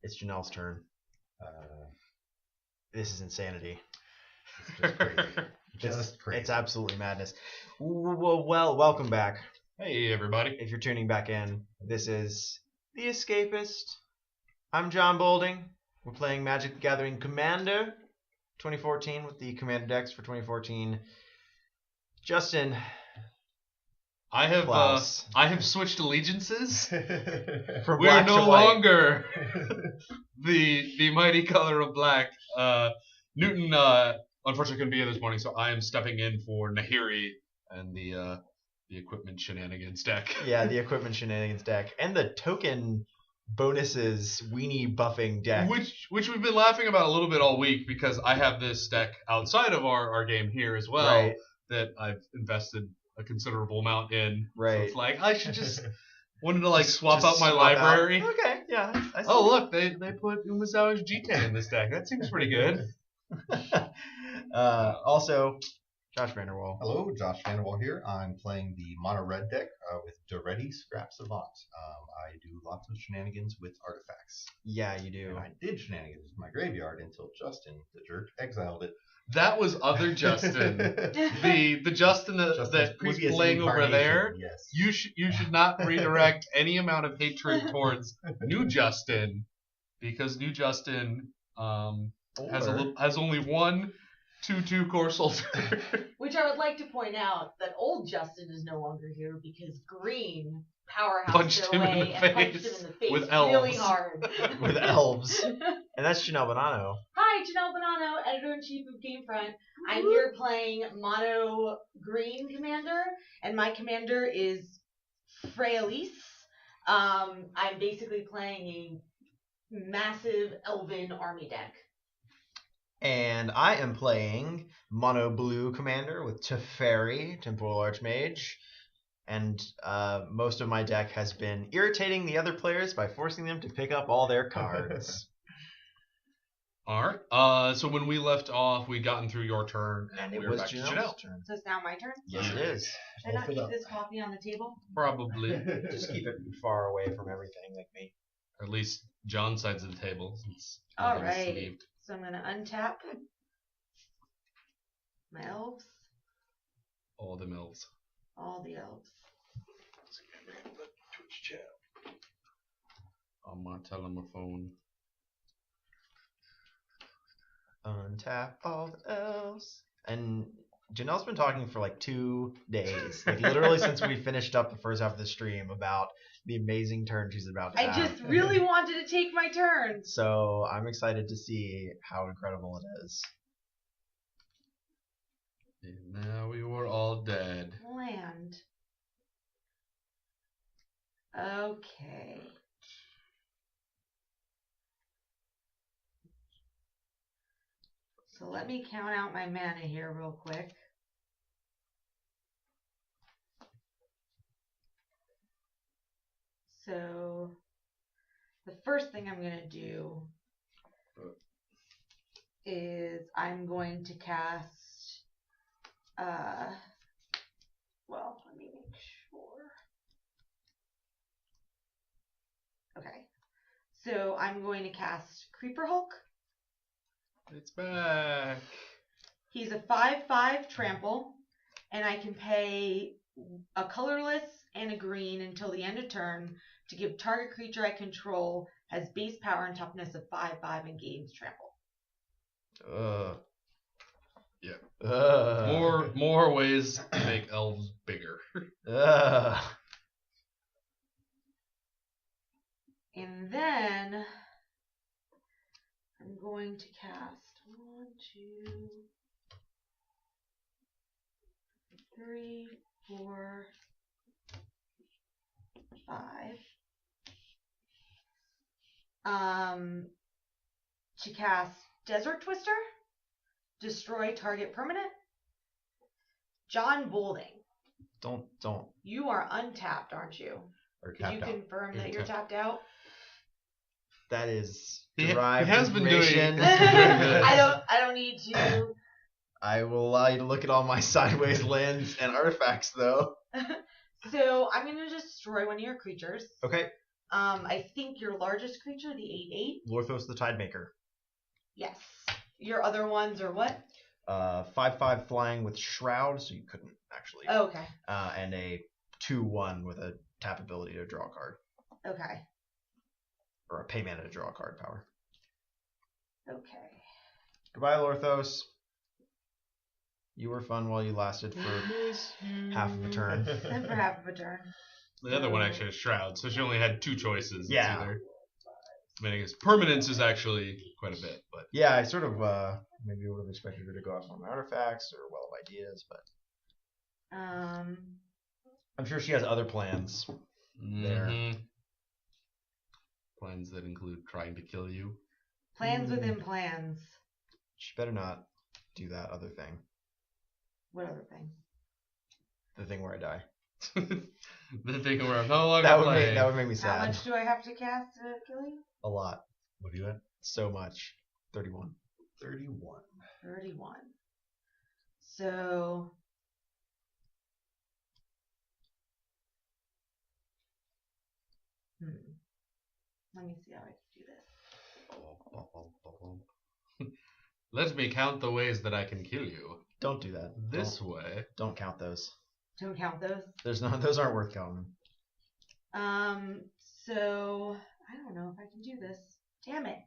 It's Janelle's turn. This is insanity. It's just crazy. Just crazy. It's absolutely madness. Well, welcome back. Hey, everybody. If you're tuning back in, this is The Escapist. I'm Jon Bolding. We're playing Magic the Gathering Commander 2014 with the Commander decks for 2014. Justin. I have switched allegiances. From We are black no to white. longer the mighty color of black. Newton unfortunately couldn't be here this morning, so I am stepping in for Nahiri and the equipment shenanigans deck. Yeah, the equipment shenanigans deck and the token bonuses weenie buffing deck. Which we've been laughing about a little bit all week because I have this deck outside of our game here as well Right. that I've invested a considerable amount in. Right. So it's like I should just wanted to like swap Just out my swap library. out. Okay, yeah. I see. Oh look, they put Umazawa's GK in this deck. That seems pretty good. Also, Josh Vanderwall. Hello, Josh Vanderwall here. I'm playing the mono red deck with Doretti Scrap Savant. I do lots of shenanigans with artifacts. Yeah, you do. And I did shenanigans with my graveyard until Justin, the jerk, exiled it. That was other Justin. the Justin that previous he's playing over incarnation, there. Yes. You should not redirect any amount of hatred towards New Justin because New Justin has only one 2/2 core soldier. Which I would like to point out that old Justin is no longer here because Green powerhouse Punched him in the and punched face him in the face with really elves. hard. With elves. And that's Janelle Bonnano. Hi, Janelle Bonnano, editor-in-chief of Gamefront. I'm here playing mono green commander, and my commander is Freyalise. I'm basically playing a massive elven army deck. And I am playing Mono Blue Commander with Teferi, Temporal Archmage. And most of my deck has been irritating the other players by forcing them to pick up all their cards. Alright. So when we left off, we'd gotten through your turn, and And we it were was back to Janelle's Janelle. turn. So it's now my turn? Yes, it is. Should I not keep this coffee on the table? Probably. Just keep it far away from everything like me. Or at least John's side's of the table. Since All nothing's right. saved. So I'm going to untap my elves, All the mills. all the elves. On my telephone. Untap all the elves. And Janelle's been talking for like 2 days. Like literally since we finished up the first half of the stream about the amazing turn she's about to I have. just really wanted to take my turn. So I'm excited to see how incredible it is. And now we were all dead. Land. Okay. So let me count out my mana here real quick. So the first thing I'm going to do is I'm going to cast, well, let me make sure. Okay. So I'm going to cast Creeper Hulk. It's back. He's a 5/5 trample, and I can pay a colorless and a green until the end of turn to give target creature I control has base power and toughness of 5/5 and gains trample. Yeah. More ways to make elves bigger. And then I'm going to cast 1, 2, 3, 4, 5. To cast Desert Twister, destroy target permanent. Jon Bolding, Don't. you are untapped, aren't you? Or Could you tapped out. confirm that you're tapped out? That is He derived has been doing- information. I don't need to. I will allow you to look at all my sideways lands and artifacts, though. So I'm gonna destroy one of your creatures. Okay. I think your largest creature, the 8/8. Lorthos the Tidemaker. Yes. Your other ones are what? 5/5 flying with Shroud, so you couldn't actually. Oh, okay. And a 2/1 with a tap ability to draw a card. Okay. Or a pay mana to draw a card power. Okay. Goodbye, Lorthos. You were fun while you lasted for half of a turn. And for half of a turn. The other one actually has Shroud, so she only had 2 choices. Yeah. It's either, I mean, I guess permanence is actually quite a bit, but Yeah, I sort of maybe would have expected her to go off on artifacts or Well of Ideas, but I'm sure she has other plans there. Plans that include trying to kill you. Plans within plans. She better not do that other thing. What other thing? The thing where I die. The thing where I'm no longer That playing. would make me sad. How much do I have to cast to kill you? A lot. What do you at? So much. 31. 31. 31. So. Let me see how I can do this. Let me count the ways that I can kill you. Don't do that. This way. Don't count those. Don't count those. Those aren't worth counting. So I don't know if I can do this. Damn it.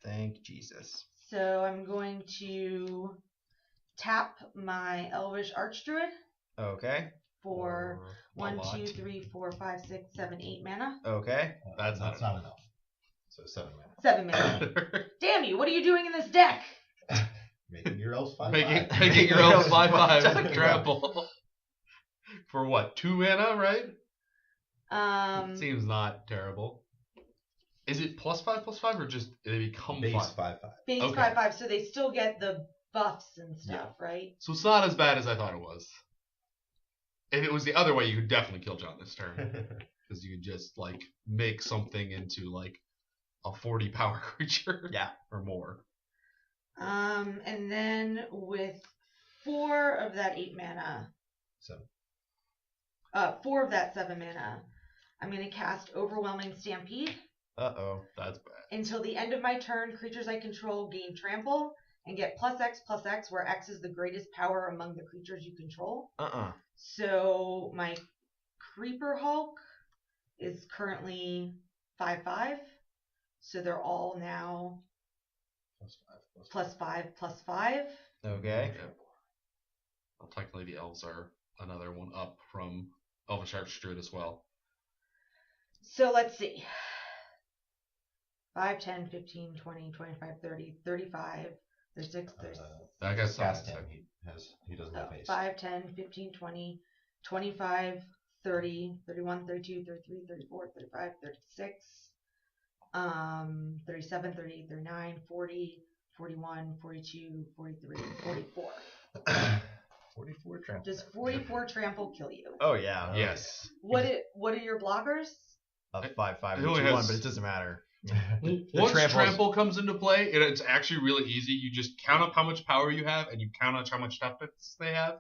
Thank Jesus. So I'm going to tap my Elvish Archdruid Okay. for a 1, lot. 2, 3, 4, 5, 6, 7, 8 mana. Okay. That's not enough. So 7 mana. 7 mana. Damn you! What are you doing in this deck? Making your elves 5/5. Making your elves 5/5 Talking trample. For what? 2 mana, right? Seems not terrible. Is it +5/+5 or just they become Base 5? 5/5. Base Okay. 5/5, so they still get the buffs and stuff, right? So it's not as bad as I thought it was. If it was the other way, you could definitely kill Jon this turn. Because you could just, like, make something into, like, a 40 power creature. Yeah. Or more. And then with 4 of that 8 mana, 7. 4 of that 7 mana, I'm going to cast Overwhelming Stampede. Uh-oh. That's bad. Until the end of my turn, creatures I control gain trample and get +X/+X, where X is the greatest power among the creatures you control. So my Creeper Hulk is currently 5/5. So they're all now +5/+5. Okay. Well, technically the elves are another one up from Elvish Archdruid as well. So let's see. 5, 10, 15, 20, 25, 30, 35, 36, 37. That guy's Cast not- 10. He doesn't have base. 5, 10, 15, 20, 25, 30, 31, 32, 33, 34, 35, 36, 37, 38, 39, 40, 41, 42, 43, 44. 44 trample. Does 44 trample kill you? Oh yeah. Yes. What are your blockers? A 5/5 It and only 2/1, has- but it doesn't matter. Once tramples- trample comes into play, it's actually really easy. You just count up how much power you have, and you count up how much toughness they have,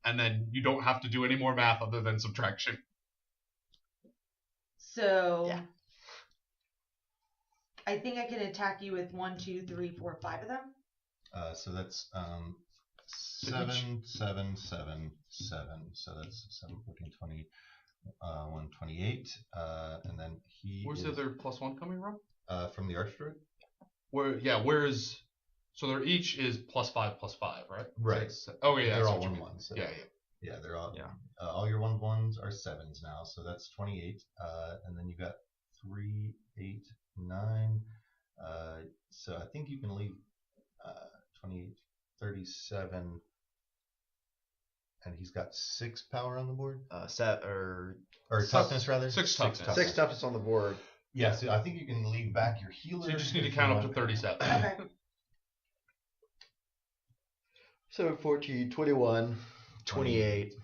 and then you don't have to do any more math other than subtraction. So Yeah. I think I can attack you with 1, 2, 3, 4, 5 of them. So that's 7, 7, 7, 7. So that's 7, 14, 20, 128. And then Where's the other +1 coming from the Archdruid? Where's so they're each is +5/+5, right? Right. So oh yeah, They're that's all what you 1/1. mean. So Yeah. yeah, they're all. Yeah. All your 1/1s are 7s now, so that's 28. And then you got 3, 8, 9. So I think you can leave 28, 37. And he's got 6 power on the board? Or toughness, rather? 6 toughness. 6 toughness on the board. Yeah, so I think you can leave back your healer. So you just need to if count you up to want. 37. Okay. 7, 14, 21, 28,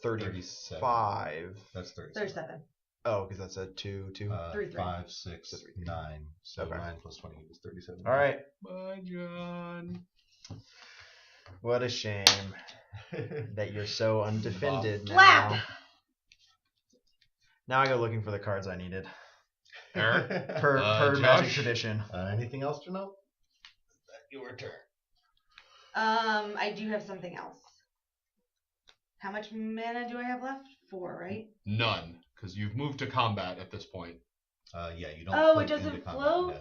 37. 35. That's 37. 37. Oh, because that's a 2, 2. 3, 3. 5, 6, So 3. 9. So Okay. 9 plus 20 is 37. All right. Bye, John. What a shame that you're so undefended now. Slap! Now I go looking for the cards I needed. Eric? Per Josh? Magic tradition. Anything else, Janelle? Your turn. I do have something else. How much mana do I have left? 4, right? None, because you've moved to combat at this point. Yeah, you don't. Oh, float it doesn't into combat, float?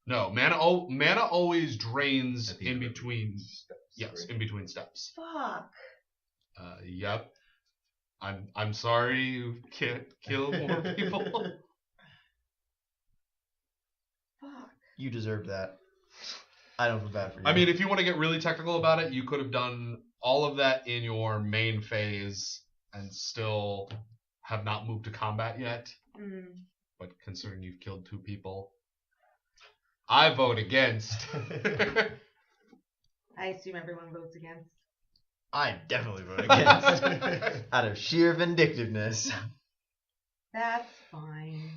No. No, mana always drains At the in end of between. steps, Yes, right? in between steps. Fuck. Yep. I'm sorry you can't kill more people. Fuck. You deserve that. I don't feel bad for you. I mean, if you want to get really technical about it, you could have done all of that in your main phase and still have not moved to combat yet. Mm. But considering you've killed 2 people, I vote against. I assume everyone votes against. I definitely vote against. Out of sheer vindictiveness. That's fine.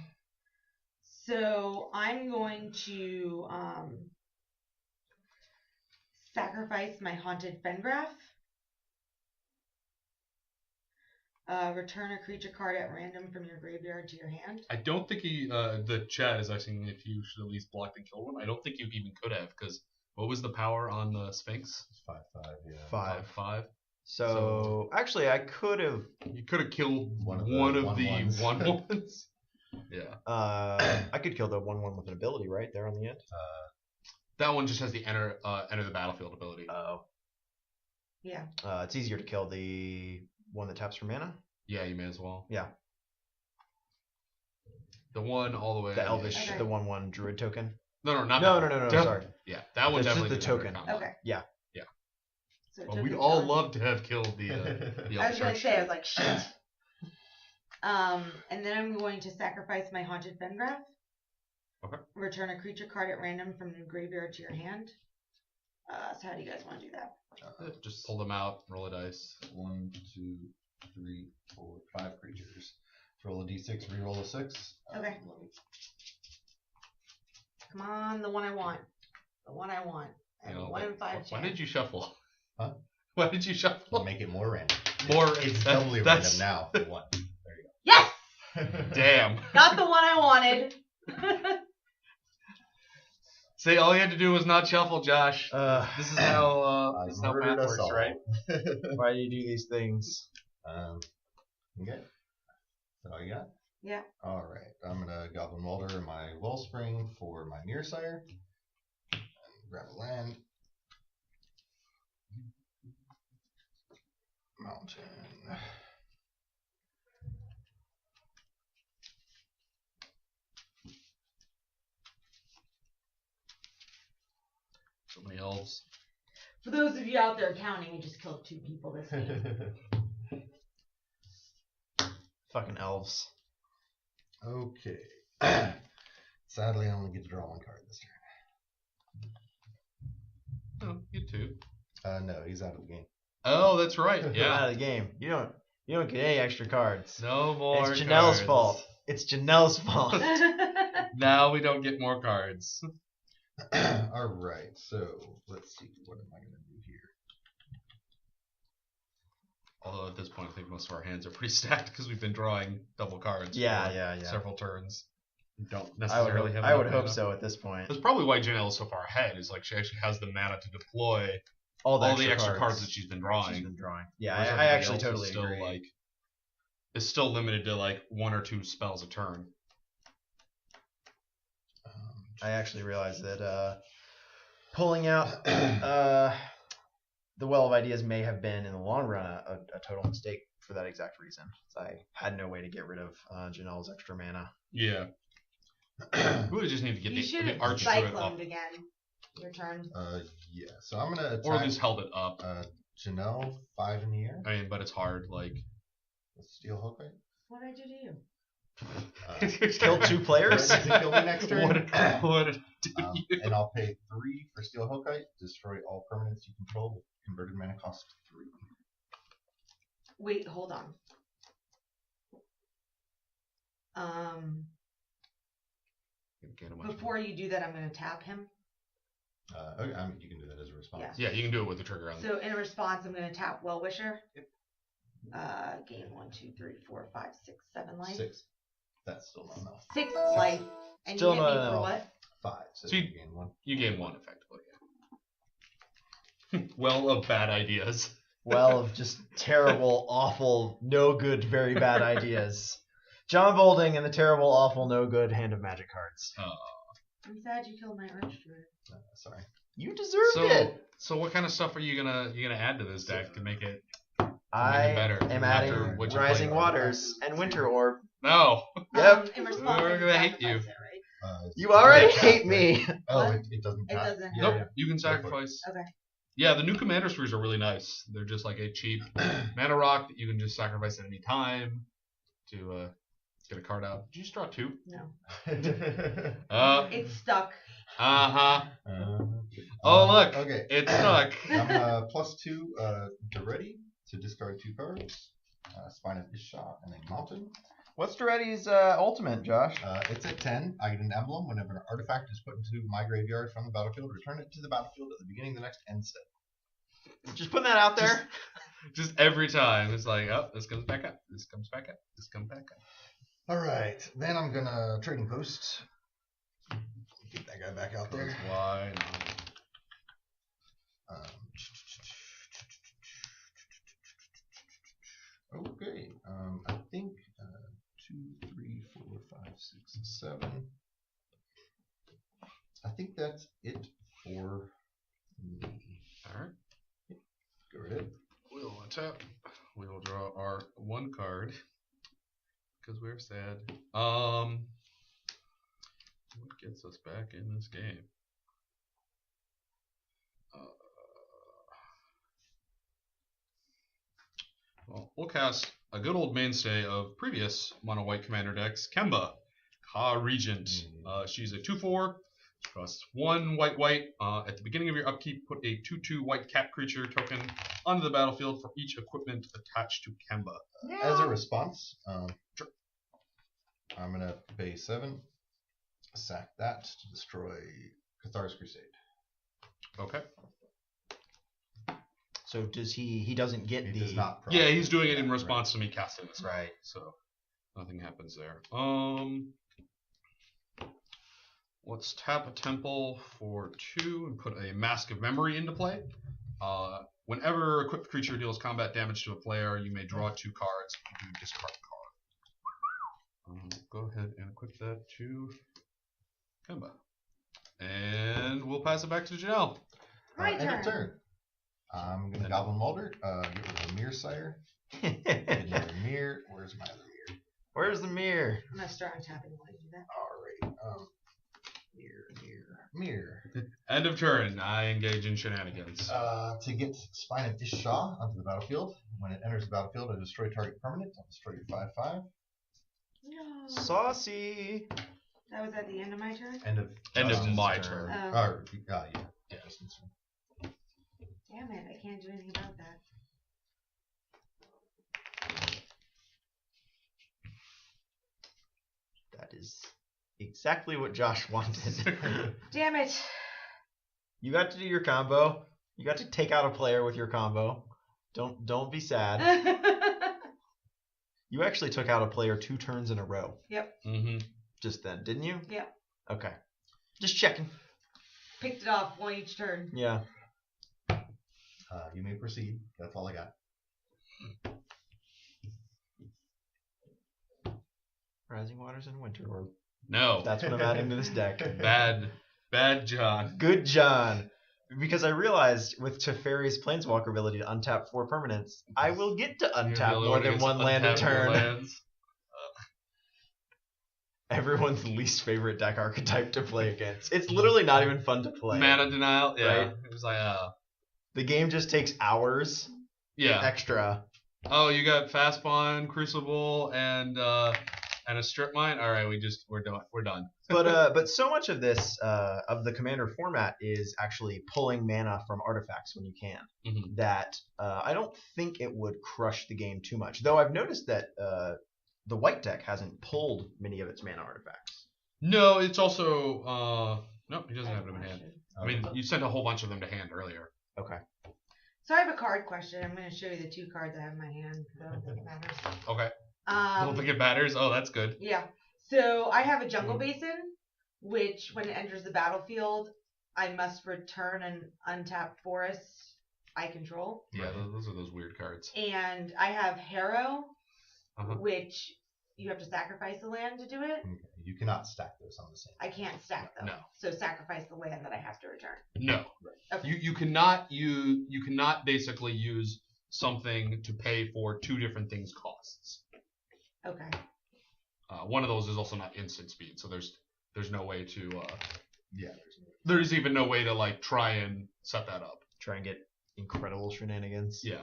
So I'm going to sacrifice my haunted Fengraf. Return a creature card at random from your graveyard to your hand. I don't think the chat is asking if you should at least block and kill one. I don't think you even could have, because what was the power on the Sphinx? 5/5. Yeah. 5. 5. So actually, I could have. You could have killed One one of of the the 1/1s. 1/1s. Yeah. I could kill the 1/1 with an ability, right there on the end. That one just has the enter the battlefield ability. Oh. Yeah. It's easier to kill the one that taps for mana. Yeah, you may as well. Yeah. The one all the way. The Elvish, Okay. the 1/1 Druid token. No, not No, that no, one. no, sorry. Yeah, that one This is definitely. the did enter token. combat. Okay. Yeah. So Well, we'd token's all gone. love to have killed the. The I was Elvish going to Arch. say, I was like, shit. And then I'm going to sacrifice my haunted Fengraf. Okay. Return a creature card at random from the graveyard to your hand. So how do you guys want to do that? Just pull them out, roll a dice. 1, 2, 3, 4, 5 creatures. Roll a d6, reroll a 6. Okay. Come on, the one I want. The one I want. I have a 1 in 5 chance. Why did you shuffle? Huh? Why did you shuffle? We'll make it more random. More. It's that- doubly that's- random now for 1. There you Yes! go. Damn. Not the one I wanted. See, all you had to do was not shuffle, Josh. This is how I this is how murdered math us works, all. right? Why do you do these things? Okay. Is that all you got? Yeah. All right. I'm gonna Goblin Welder my Wellspring for my Nearsire. And grab a land. Mountain. So many elves. For those of you out there counting, I just killed 2 people this game. Fucking elves. Okay. Sadly, I only get to draw 1 card this turn. Oh, you too. No, he's out of the game. Oh, that's right. Out Yeah. of the game. You don't get any extra cards. No more. It's Janelle's cards. fault. It's Janelle's fault. Now we don't get more cards. All right. So let's see. What am I gonna do here? Although at this point, I think most of our hands are pretty stacked because we've been drawing double cards. Yeah, for yeah, yeah. Several turns. We don't I would necessarily hope, have. I would enough hope mana. so at this point. That's probably why Janelle is so far ahead. Is like she actually has the mana to deploy All the extra extra cards that she's been drawing. she's been drawing. Yeah, Whereas I everybody actually else is totally still, agree. Like, is still limited to like 1 or 2 spells a turn. I actually realized that pulling out the Well of Ideas may have been, in the long run, a total mistake for that exact reason. I had no way to get rid of Janelle's extra mana. Yeah. We would just need to get You should the have arch druid up, cycloned again. Your turn. Yeah. So I'm gonna or at attack least held it up. Janelle 5 in the air. I mean, but it's hard. Like, With Steel Hookite. What did I do to you? Kill 2 players? Threaten to kill me next turn. what did I do to you? And I'll pay 3 for Steel Hookite. Destroy all permanents you control with converted mana cost 3. Wait, hold on. Before you do that, I'm going to tap him. Okay, I mean, you can do that as a response. Yeah, you can do it with the trigger on. So in response, I'm going to tap Well Wisher. Gain 1, 2, 3, 4, 5, 6, 7 life. 6. That's still not enough. 6 life. And Still you hit me not for enough. what? 5, so See- you gain 1. You gain 1 effectively. Yeah. Well, of bad ideas. Well, of just terrible, awful, no good, very bad ideas. Jon Bolding and the terrible, awful, no good hand of magic cards. I'm sad you killed my Archdruid. Sorry. You deserved it. So what kind of stuff are you gonna add to this deck to make it? I better am after adding what you Rising played. Waters and Winter Orb. No. Yep. In response, We're I gonna just hate you. sacrificed it, right? You already Yeah. hate me. Oh, What? it doesn't It count. doesn't. Yeah, Nope. yeah. You can sacrifice. Okay. Yeah, the new Commander Spheres are really nice. They're just like a cheap mana rock that you can just sacrifice at any time to get a card out. Did you just draw 2? No. It's stuck. Uh-huh. Uh, Oh, look. Okay. It's stuck. I'm +2 to ready to discard 2 cards. Spine of Ishah and a Mountain. What's Duretti's ultimate, Josh? It's at 10. I get an emblem. Whenever an artifact is put into my graveyard from the battlefield, return it to the battlefield at the beginning of the next end step. Just putting that out there. Just every time. It's like, oh, this comes back up. This comes back up. This comes back up. All right. Then I'm going to Trading Post. Get that guy back out there. Why not? Okay. I think 2, 3, 4, 5, 6, 7. I think that's it for me. Alright. Go right ahead. We'll untap. We will draw our 1 card. Because we're sad. What gets us back in this game? Well, we'll cast a good old mainstay of previous mono white commander decks, Kemba, Ka Regent. She's a 2/4. She costs 1 white. At the beginning of your upkeep, put a 2/2 white cat creature token onto the battlefield for each equipment attached to Kemba. As a response, I'm going to pay 7, sack that to destroy Cathar's Crusade. Okay. So does he doesn't get He the does not. Yeah, he's doing it in response to me casting this. Right. So nothing happens there. Let's tap a temple for 2 and put a Mask of Memory into play. Whenever a equipped creature deals combat damage to a player, you may draw 2 cards. You can discard a card. Go ahead and equip that to Kemba. And we'll pass it back to Janelle. My End of turn. turn. I'm going to Goblin Mulder. Get rid of the Mirror Sire. Get another mirror. Where's my other mirror? Where's the mirror? I'm gonna start untapping while you do that. Alright. Mirror. End of turn. I engage in shenanigans. To get Spine of Ishah onto the battlefield. When it enters the battlefield, I destroy target permanent. I'll destroy your 5/5. No. Saucy. That was at the end of my turn. End of Justin's my turn. turn. Oh. Or, yeah. Justin's turn. Damn it! I can't do anything about that. That is exactly what Josh wanted. Damn it! You got to do your combo. You got to take out a player with your combo. Don't be sad. You actually took out a player 2 turns in a row. Yep. Mm-hmm. Just then, didn't you? Yep. Okay. Just checking. Picked it off 1 each turn. Yeah. You may proceed. That's all I got. Rising Waters and Winter Orb. No. That's what I'm adding to this deck. Bad John. Good John. Because I realized with Teferi's Planeswalker ability to untap 4 permanents, I will get to You're the untap only more one who than gets 1 land a untap turn. lands. Everyone's least favorite deck archetype to play against. It's literally not even fun to play. Mana denial. Yeah. Right? It was like, The game just takes hours yeah. extra. Oh, you got Fastbond, Crucible, and a Strip Mine. All right, we're done. We're done. But so much of this of the commander format is actually pulling mana from artifacts when you can. Mhm. That I don't think it would crush the game too much. Though I've noticed that the white deck hasn't pulled many of its mana artifacts. No, it's also nope. He doesn't have them in hand. I mean, Okay. you sent a whole bunch of them to hand earlier. Okay. So I have a card question. I'm going to show you the 2 cards I have in my hand. So I don't think it matters. Okay. I don't think it matters. Oh, that's good. Yeah. So I have a jungle basin, which when it enters the battlefield, I must return an untapped forest I control. Yeah, those are those weird cards. And I have Harrow, Uh-huh. which you have to sacrifice the land to do it. Okay. You cannot stack those on the same. I can't stack them. No. So sacrifice the land that I have to return. No. Okay. You cannot basically use something to pay for two different things costs. Okay. One of those is also not instant speed, so there's no way to Yeah. there's even no way to like try and set that up. Try and get incredible shenanigans. Yeah.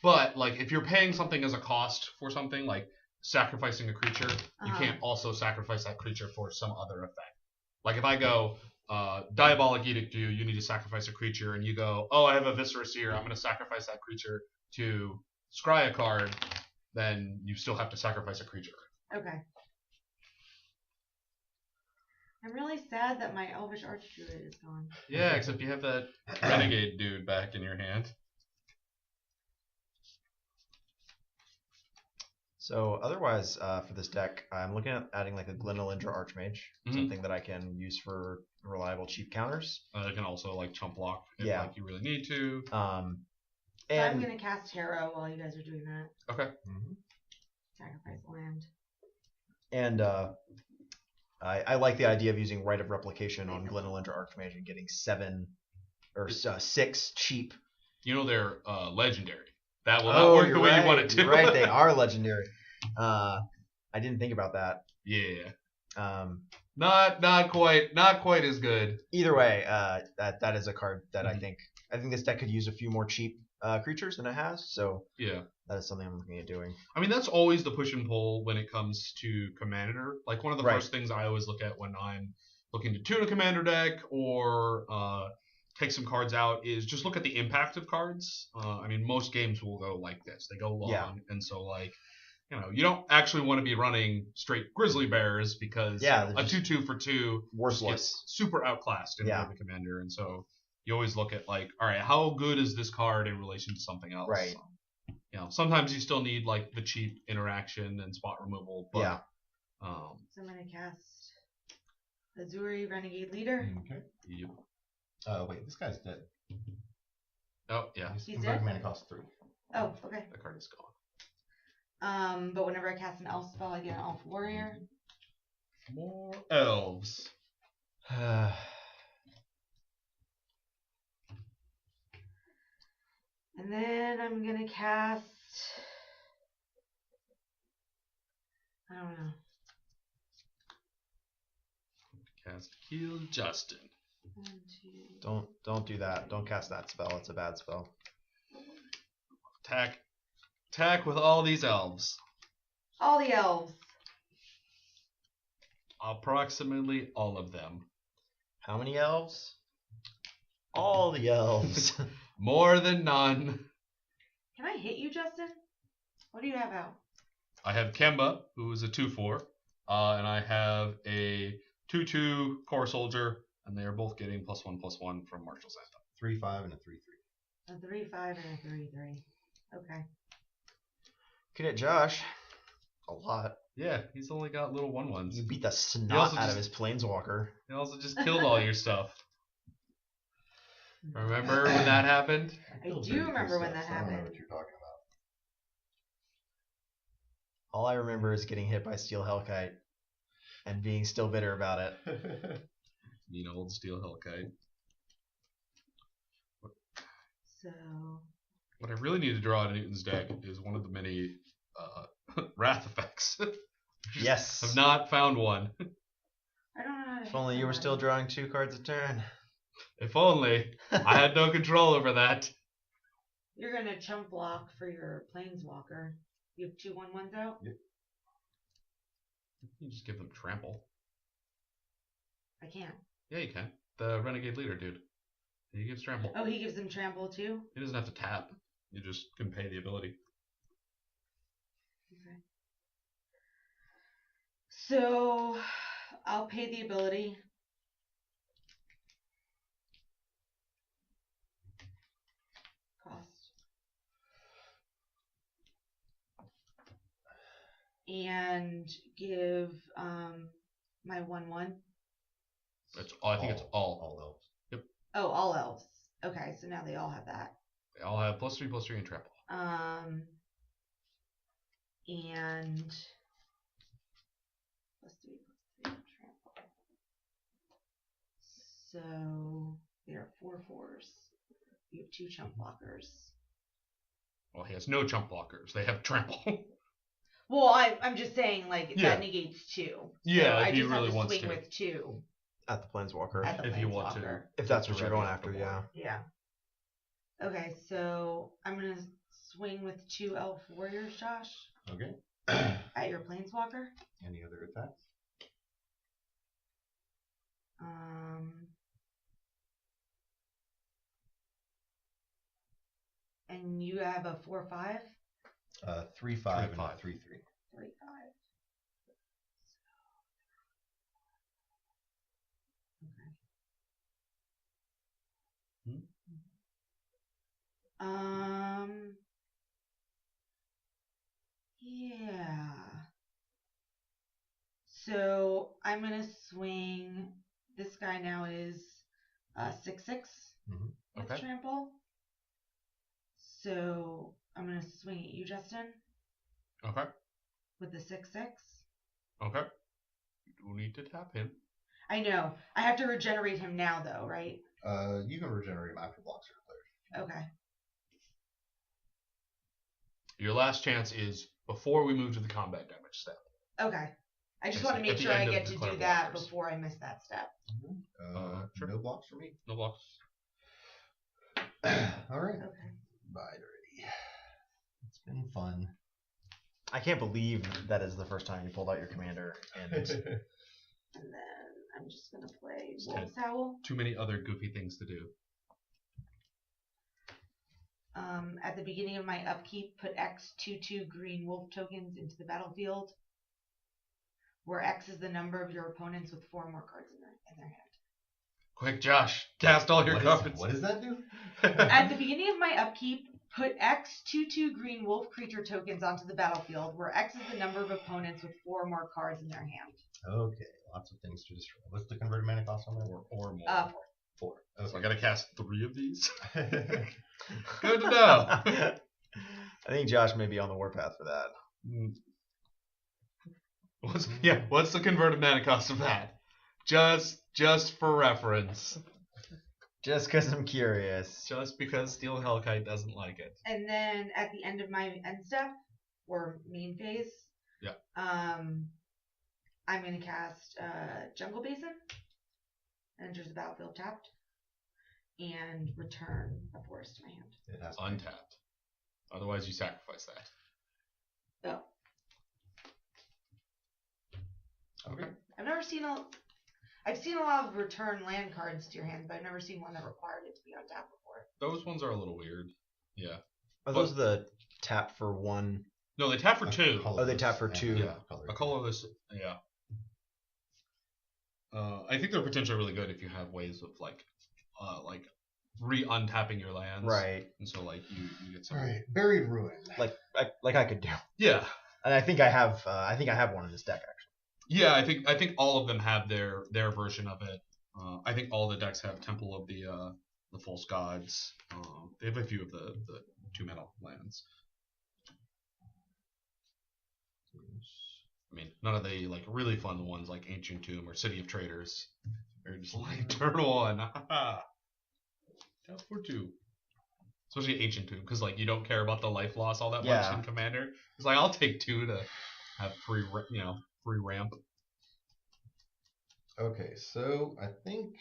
But like if you're paying something as a cost for something like sacrificing a creature, you can't also sacrifice that creature for some other effect. Like if I go Diabolic Edict you need to sacrifice a creature, and you go, oh, I have a Viscera Seer, I'm going to sacrifice that creature to scry a card, then you still have to sacrifice a creature. Okay. I'm really sad that my Elvish Archdruid is gone. Yeah, except you have that Renegade dude back in your hand. So otherwise, for this deck, I'm looking at adding like a Glenelindra Archmage, something that I can use for reliable cheap counters. It can also like chump block if Yeah. like you really need to. So I'm going to cast Harrow while you guys are doing that. Okay. Sacrifice land. And I like the idea of using Rite of Replication on Glenelindra Archmage and getting 6 cheap. You know they're legendary. That will not work the way you want it to. You're right, they are legendary. I didn't think about that. Yeah. Not quite as good. Either way, that is a card that I think this deck could use a few more cheap creatures than it has. So yeah, that is something I'm looking at doing. I mean, that's always the push and pull when it comes to Commander. Like one of the first things I always look at when I'm looking to tune a Commander deck or take some cards out is just look at the impact of cards. I mean, most games will go like this. They go long, and so like, you don't actually want to be running straight Grizzly Bears because a 2/2 for 2 worthless, super outclassed in the Commander, and so you always look at like, all right, how good is this card in relation to something else? Right. Sometimes you still need like the cheap interaction and spot removal. But, so I'm gonna cast Azuri Renegade Leader. Okay. Yep. Wait, this guy's dead. Oh yeah. He's dead. Mana costs 3. Oh, okay. That card is gone. But whenever I cast an elf spell, I get an elf warrior. More elves. And then I'm gonna cast. I don't know. Cast Heal Justin. 1, 2. Don't do that. Don't cast that spell. It's a bad spell. Attack with all these elves. All the elves. Approximately all of them. How many elves? All the elves. More than none. Can I hit you, Justin? What do you have out? I have Kemba, who is a 2/4, and I have a 2/2 Core Soldier, and they are both getting +1/+1 from Marshall's Anthem. 3/5 and a 3/3. A 3/5 and a 3/3. Okay. Could hit Josh a lot. Yeah, he's only got little 1/1s. You beat the snot out of his planeswalker. He also just killed all your stuff. Remember when that happened? I do remember when that I don't know happened. what you're talking about. All I remember is getting hit by Steel Hellkite and being still bitter about it. Mean old Steel Hellkite. So. What I really need to draw out of Newton's deck is one of the many wrath effects. Yes. I've not found one. I don't know how to. If only you were still drawing 2 cards a turn. If only. I had no control over that. You're gonna chump block for your planeswalker. You have 2 1/1s out? Yep. You just give them trample. I can't. Yeah, you can. The Renegade Leader dude. He gives trample. Oh, he gives them trample too? He doesn't have to tap. You just can pay the ability. Okay. So, I'll pay the ability. Cost. and give my 1/1. That's all. I think it's all. All elves. Yep. Oh, all elves. Okay, so now they all have that. They all have +3/+3 and trample. And +3/+3 trample. So they are 4/4s. You have 2 chump blockers. Well, he has no chump blockers. They have trample. Well, I'm just saying that negates 2. Yeah, so if I he just really have to wants swing to. with 2 At the Planeswalker. at the If you want to. Planeswalker. If that's what Directly you're going off the after, board. yeah. Yeah. Okay, so I'm gonna swing with 2 elf warriors, Josh, Okay. at your Planeswalker. Any other attacks? And you have a 4/5. 3/5 and 3/5. 3/3. 3/5. Okay. Yeah. So I'm gonna swing. This guy now is 6/6 Mhm. with Okay. trample. So I'm gonna swing at you, Justin, Okay. with the 6/6. Okay. You do need to tap him. I know. I have to regenerate him now, though, right? You can regenerate him after blocks are declared. Okay. Your last chance is before we move to the combat damage step. Okay. I just Okay, want so to make at the sure I end of get to declare do that blockers. before I miss that step. Sure. No blocks for me. No blocks. All right. Okay. Bye already. It's been fun. I can't believe that is the first time you pulled out your commander. And And then I'm just gonna play Wolf's Howl. Too many other goofy things to do. At the beginning of my upkeep, put X 2/2 green wolf tokens into the battlefield, where X is the number of your opponents with 4 more cards in their hand. Quick, Josh, cast all your cards. What does that do? At the beginning of my upkeep, put X 2/2 green wolf creature tokens onto the battlefield, where X is the number of opponents with 4 more cards in their hand. Okay, lots of things to destroy. What's the converted mana cost on that? Or more. 4. 4. So I Okay. gotta cast 3 of these. Okay. Good to know. I think Josh may be on the warpath for that. What's the converted mana cost of that? Just for reference. Just because I'm curious. Just because Steel Hellkite doesn't like it. And then at the end of my end step, or main phase, Yeah. I'm going to cast Jungle Basin. Enters the battlefield tapped. And return a forest to my hand. It has to be. Untapped. Otherwise, you sacrifice that. Oh. Okay. I've seen a lot of return land cards to your hand, but I've never seen one that required it to be untapped before. Those ones are a little weird. Yeah. Are those the tap for 1? No, they tap for 2. Oh, they tap for 2. Yeah. A colorless. Yeah. I think they're potentially really good if you have ways of like re-untapping your lands. Right. And so you get some. All right. Buried Ruin. Like I could do. Yeah. And I think I have one in this deck actually. Yeah, I think all of them have their version of it. I think all the decks have Temple of the False Gods. They have a few of the 2-mana lands. I mean, none of the really fun ones like Ancient Tomb or City of Traders. They're just like turn 1. Tap for 2. Especially Ancient Tomb, because you don't care about the life loss all that much in Commander. It's like I'll take 2 to have free ramp. Okay, so I think.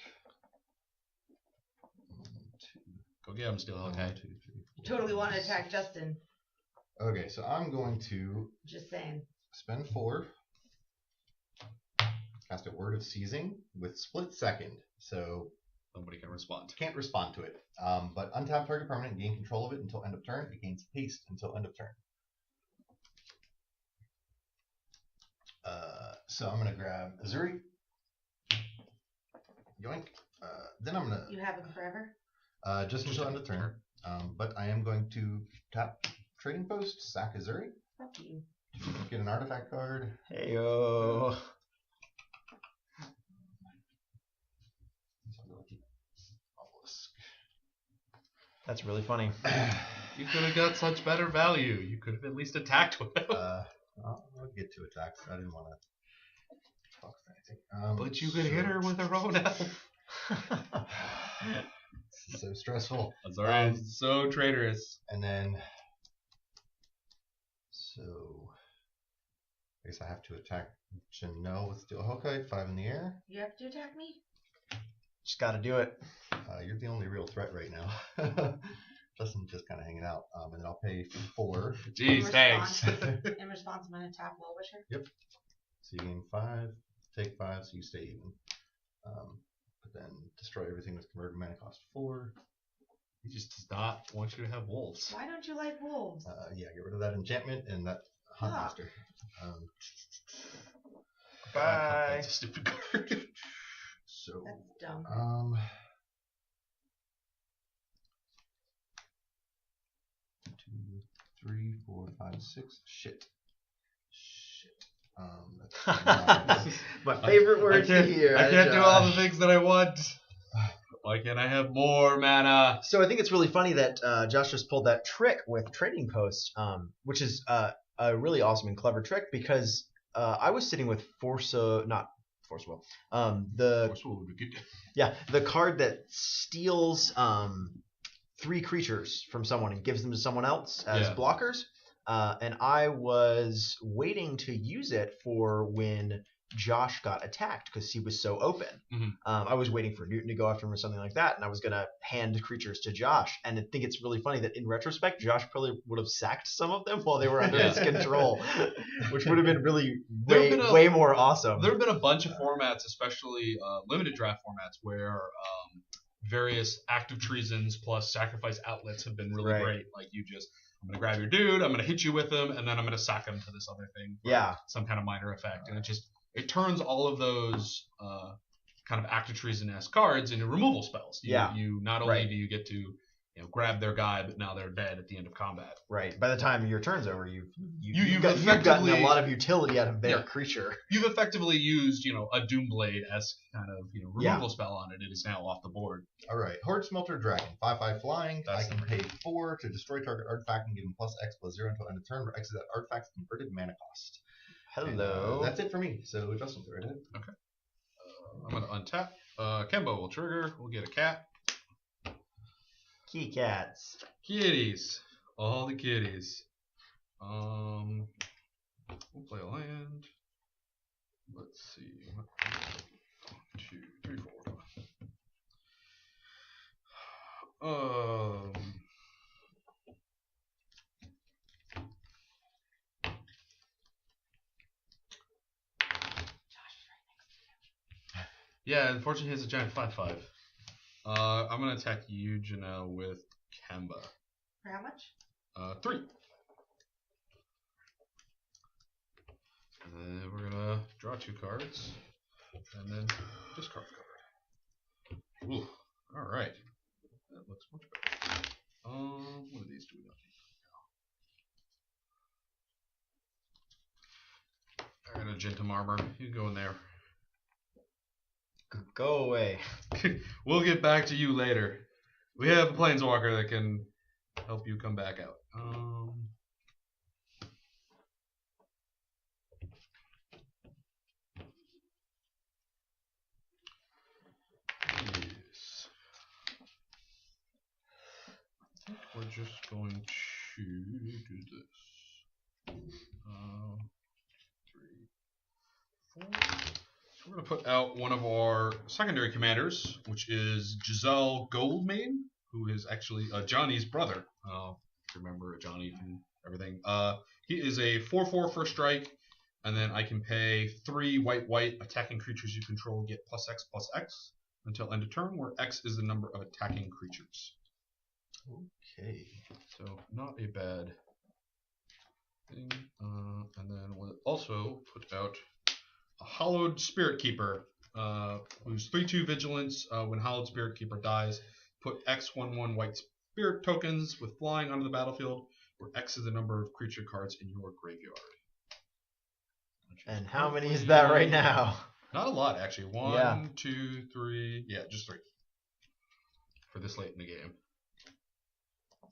Go get him, Steel Hellkite. Totally want to attack Justin. Okay, so I'm going to Just saying. spend 4. Cast a Word of Seizing with Split Second, so Nobody can respond. can't respond to it. But untap target permanent and gain control of it until end of turn. It gains haste until end of turn. So I'm gonna grab Azuri. Yoink. Then I'm gonna You have him forever? just until end of turn. But I am going to tap Trading Post, sack Azuri, Fuck you. Get an artifact card. Heyo. That's really funny. You could have got such better value. You could have at least attacked with him. I'll get to attacks. I didn't want to talk anything. But you could hit her with a Royale. It's so stressful. That's alright. So traitorous. And then, so I guess I have to attack Janelle with steel. Okay, 5 in the air. You have to attack me? Just got to do it. You're the only real threat right now. Justin's just kind of hanging out. And then I'll pay 4. Jeez, thanks. In response, I'm going to tap Will Wisher. Yep. So you gain 5, take 5, so you stay even. But then destroy everything with converted mana cost 4. He just does not want you to have wolves. Why don't you like wolves? Yeah, get rid of that enchantment and that hunt master. Bye. That's a stupid card. So That's dumb. 2, 3, 4, 5, 6. Shit. That's My favorite words to hear. I can't do all the things that I want. Why can't I have more mana? So I think it's really funny that Josh just pulled that trick with Trading Post, which is a really awesome and clever trick because I was sitting with not Force Will. Force Will would be good. Yeah, the card that steals 3 creatures from someone and gives them to someone else as blockers. And I was waiting to use it for when Josh got attacked because he was so open. Mm-hmm. I was waiting for Newton to go after him or something like that, and I was going to hand creatures to Josh. And I think it's really funny that in retrospect, Josh probably would have sacked some of them while they were under his control, which would have been really way more awesome. There have been a bunch of formats, especially limited draft formats, where various active treasons plus sacrifice outlets have been really great. Like I'm going to grab your dude, I'm going to hit you with him, and then I'm going to sack him to this other thing for some kind of minor effect. And it turns all of those kind of active treason-esque cards into removal spells. You not only do you get to grab their guy, but now they're dead at the end of combat. Right. By the time your turn's over, you've gotten a lot of utility out of their creature. You've effectively used, a Doomblade-esque kind of removal spell on it. It is now off the board. All right. Horde Smelter Dragon. 5/5 flying. I can pay 4 to destroy target artifact and give him +X/+0 until end of turn, where X is that artifact's converted mana cost. Hello. And, that's it for me. So Justin's right ahead. Okay. I'm going to untap. Kemba will trigger. We'll get a cat. Key cats. Kitties. All the kitties. We'll play a land. Let's see. 1, 2, 3, 4. Yeah, unfortunately, he has a giant 5/5. I'm gonna attack you, Janelle, with Kemba. For how much? 3. And then we're gonna draw 2 cards, and then discard a card. Ooh, all right. That looks much better. What of these do we not need? I got a Gentum Armor. You can go in there. Go away. We'll get back to you later. We have a Planeswalker that can help you come back out. Yes. I think we're just going to do this. 3, 4. So we're going to put out one of our secondary commanders, which is Giselle Goldmane, who is actually Johnny's brother. Remember Johnny from everything. He is a 4/4 first strike, and then I can pay 3 white attacking creatures you control get +X/+X until end of turn, where X is the number of attacking creatures. Okay. So not a bad thing. And then we'll also put out a Hallowed Spirit Keeper, who's 3/2 vigilance. When Hallowed Spirit Keeper dies, put X/1/1 white spirit tokens with flying onto the battlefield, where X is the number of creature cards in your graveyard. And how many is that right now? Not a lot, actually. One, Yeah. 2, 3. Yeah, just 3. For this late in the game.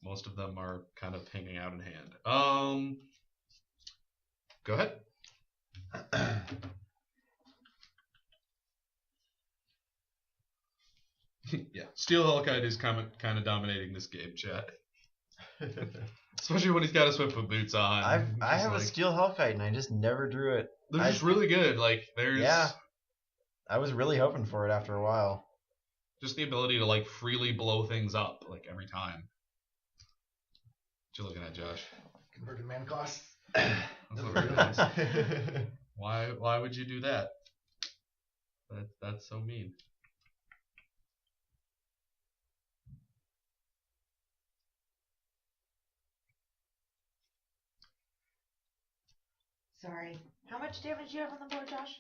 Most of them are kind of hanging out in hand. Go ahead. Yeah, Steel Hellkite is kind of dominating this game, chat. Especially when he's got his Swiftfoot boots on. I have a Steel Hellkite and I just never drew it. They're just really good. Like there's I was really hoping for it after a while. Just the ability to like freely blow things up like every time. What you looking at, Josh? Converted mana costs. That's not very nice. Why would you do that? That's so mean. Sorry. How much damage do you have on the board, Josh?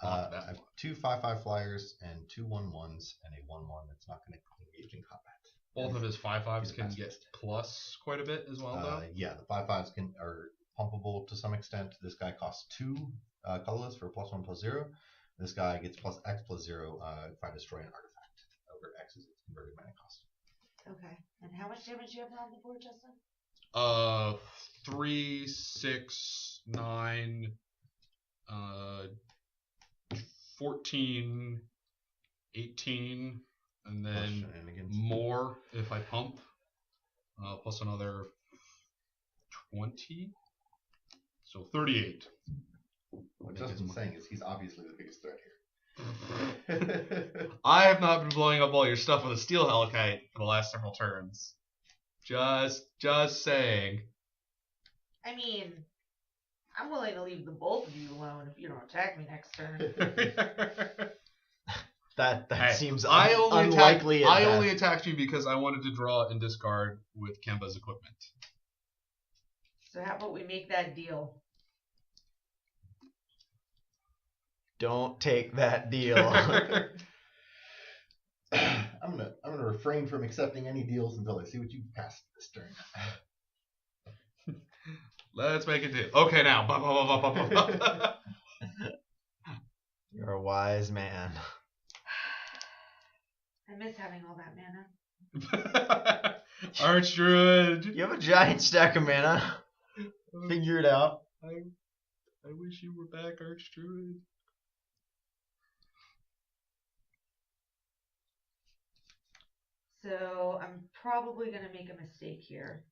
I have 2 5/5 flyers and 2 1/1s and a 1/1 that's not going to engage in combat. Both of his 5/5s can get pacifist. plus quite a bit as well, though. Yeah, the 5/5s are pumpable to some extent. This guy costs 2 colorless for +1/+0. This guy gets +X/+0 if I destroy an artifact. Over X is its converted mana cost. Okay. And how much damage do you have on the board, Justin? 3, 6, 9, 14, 18, and then more if I pump, plus another 20, so 38. What Justin's saying is he's obviously the biggest threat here. I have not been blowing up all your stuff with a Steel Hellkite for the last several turns. Just saying. I mean, I'm willing to leave the both of you alone if you don't attack me next turn. That seems only unlikely. I only attacked you because I wanted to draw and discard with Kemba's equipment. So how about we make that deal? Don't take that deal. I'm gonna refrain from accepting any deals until I see what you passed this turn. Let's make a deal. Okay, now. You're a wise man. I miss having all that mana. Archdruid. You have a giant stack of mana. Figure it out. I wish you were back, Archdruid. So I'm probably going to make a mistake here.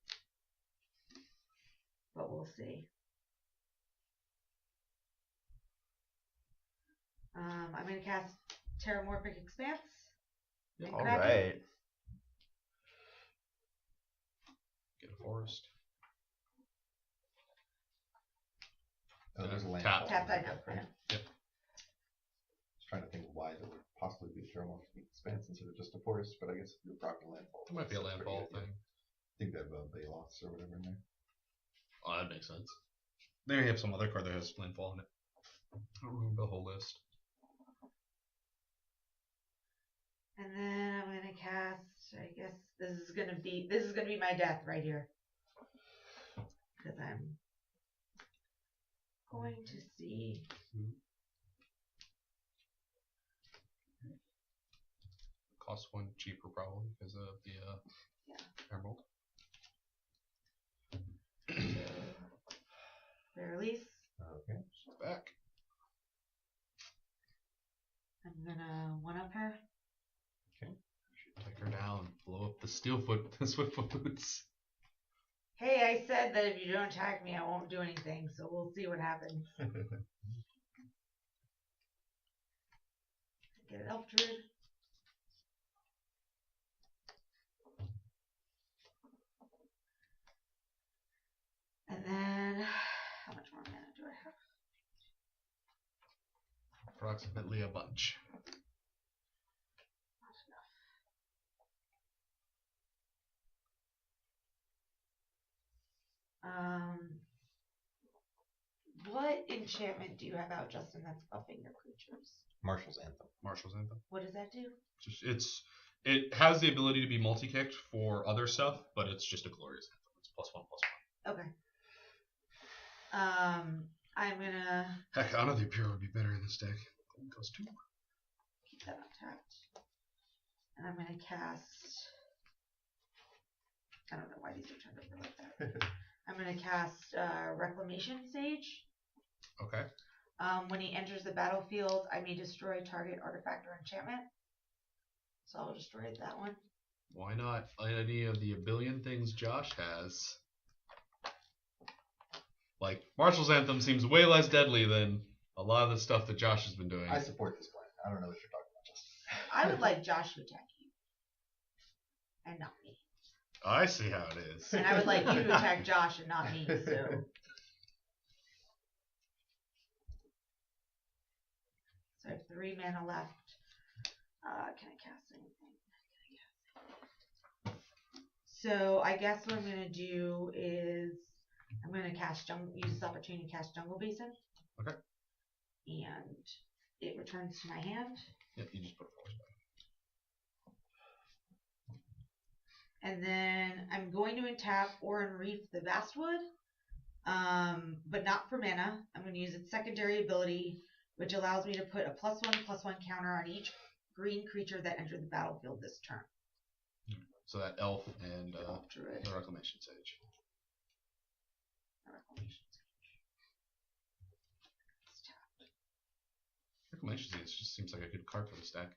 But we'll see. I'm going to cast Terramorphic Expanse. All right. Get a forest. Oh, there's a landfall. Tap, I know. Yep. Just trying to think of why there would possibly be a Terramorphic Expanse instead of just a forest, but I guess if you're proccing landfall. It might be a landfall thing. I think they have Baloths or whatever in there. Oh, that makes sense. They may have some other card that has landfall in it. I don't remember the whole list. And then I'm gonna cast. I guess this is gonna be my death right here. Because I'm going to see. Costs 1 cheaper probably because of the emerald. Release. Okay. She's back. I'm gonna one-up her. Okay. You should take her down. Blow up the Swiftfoot boots. Hey, I said that if you don't attack me, I won't do anything. So we'll see what happens. Get an elf druid. And then, how much more mana do I have? Approximately a bunch. Not enough. What enchantment do you have out, Justin, that's buffing your creatures? Marshall's Anthem. Marshall's Anthem. What does that do? It has the ability to be multi-kicked for other stuff, but it's just a glorious anthem. It's +1/+1. Okay. I'm gonna Heck, Honor the Imperial would be better in this deck. Goes 2. keep that untapped. And I'm gonna cast. I don't know why these are turned over like that. I'm gonna cast Reclamation Sage. Okay. When he enters the battlefield, I may destroy target artifact or enchantment. So I'll destroy that one. Why not any of the a billion things Josh has? Like, Marshall's Anthem seems way less deadly than a lot of the stuff that Josh has been doing. I support this plan. I don't know what you're talking about, Justin. I would like Josh to attack you. And not me. I see how it is. And I would like you to attack Josh and not me, so. So I have 3 mana left. Can I cast anything? So I guess what I'm going to do is I'm going to cast use this opportunity to cast Jungle Basin. Okay. And it returns to my hand. Yep, you just put force back. And then I'm going to untap or unreef the Vastwood, but not for mana. I'm going to use its secondary ability, which allows me to put a +1/+1 counter on each green creature that entered the battlefield this turn. So that elf and Druid. the Reclamation Sage. Reclamation Sage just seems like a good card for the stack.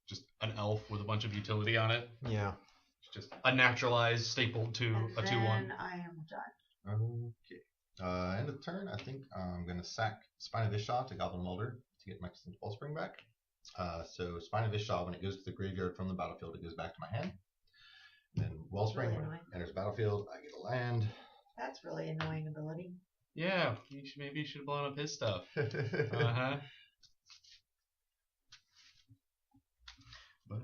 Just an elf with a bunch of utility on it. Yeah. Just a naturalized staple to And a 2/1. then I am done. Okay. End of turn, I think I'm going to sack Spine of Ishah to Goblin Welder to get my Extended Wellspring back. So Spine of Ishah, when it goes to the graveyard from the battlefield, it goes back to my hand. And then Wellspring, Really when annoying. it enters battlefield, I get a land. That's really annoying ability. Yeah, maybe you should have blown up his stuff. Uh-huh. But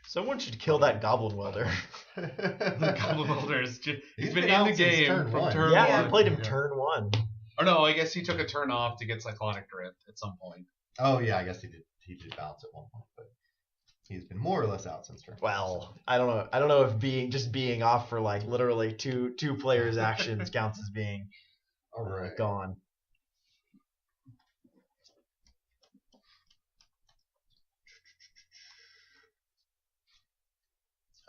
Someone should kill that Goblin Welder. the Goblin Welder is just, he's been out in the since game turn from one. turn Yeah, 1. I played him Yeah. turn 1. Or no, I guess he took a turn off to get Cyclonic Drift at some point. Oh yeah, I guess he did. He did bounce at one point, but he's been more or less out since turn. Well, I don't know. I don't know if being off for like literally two players' actions counts as being All right. gone.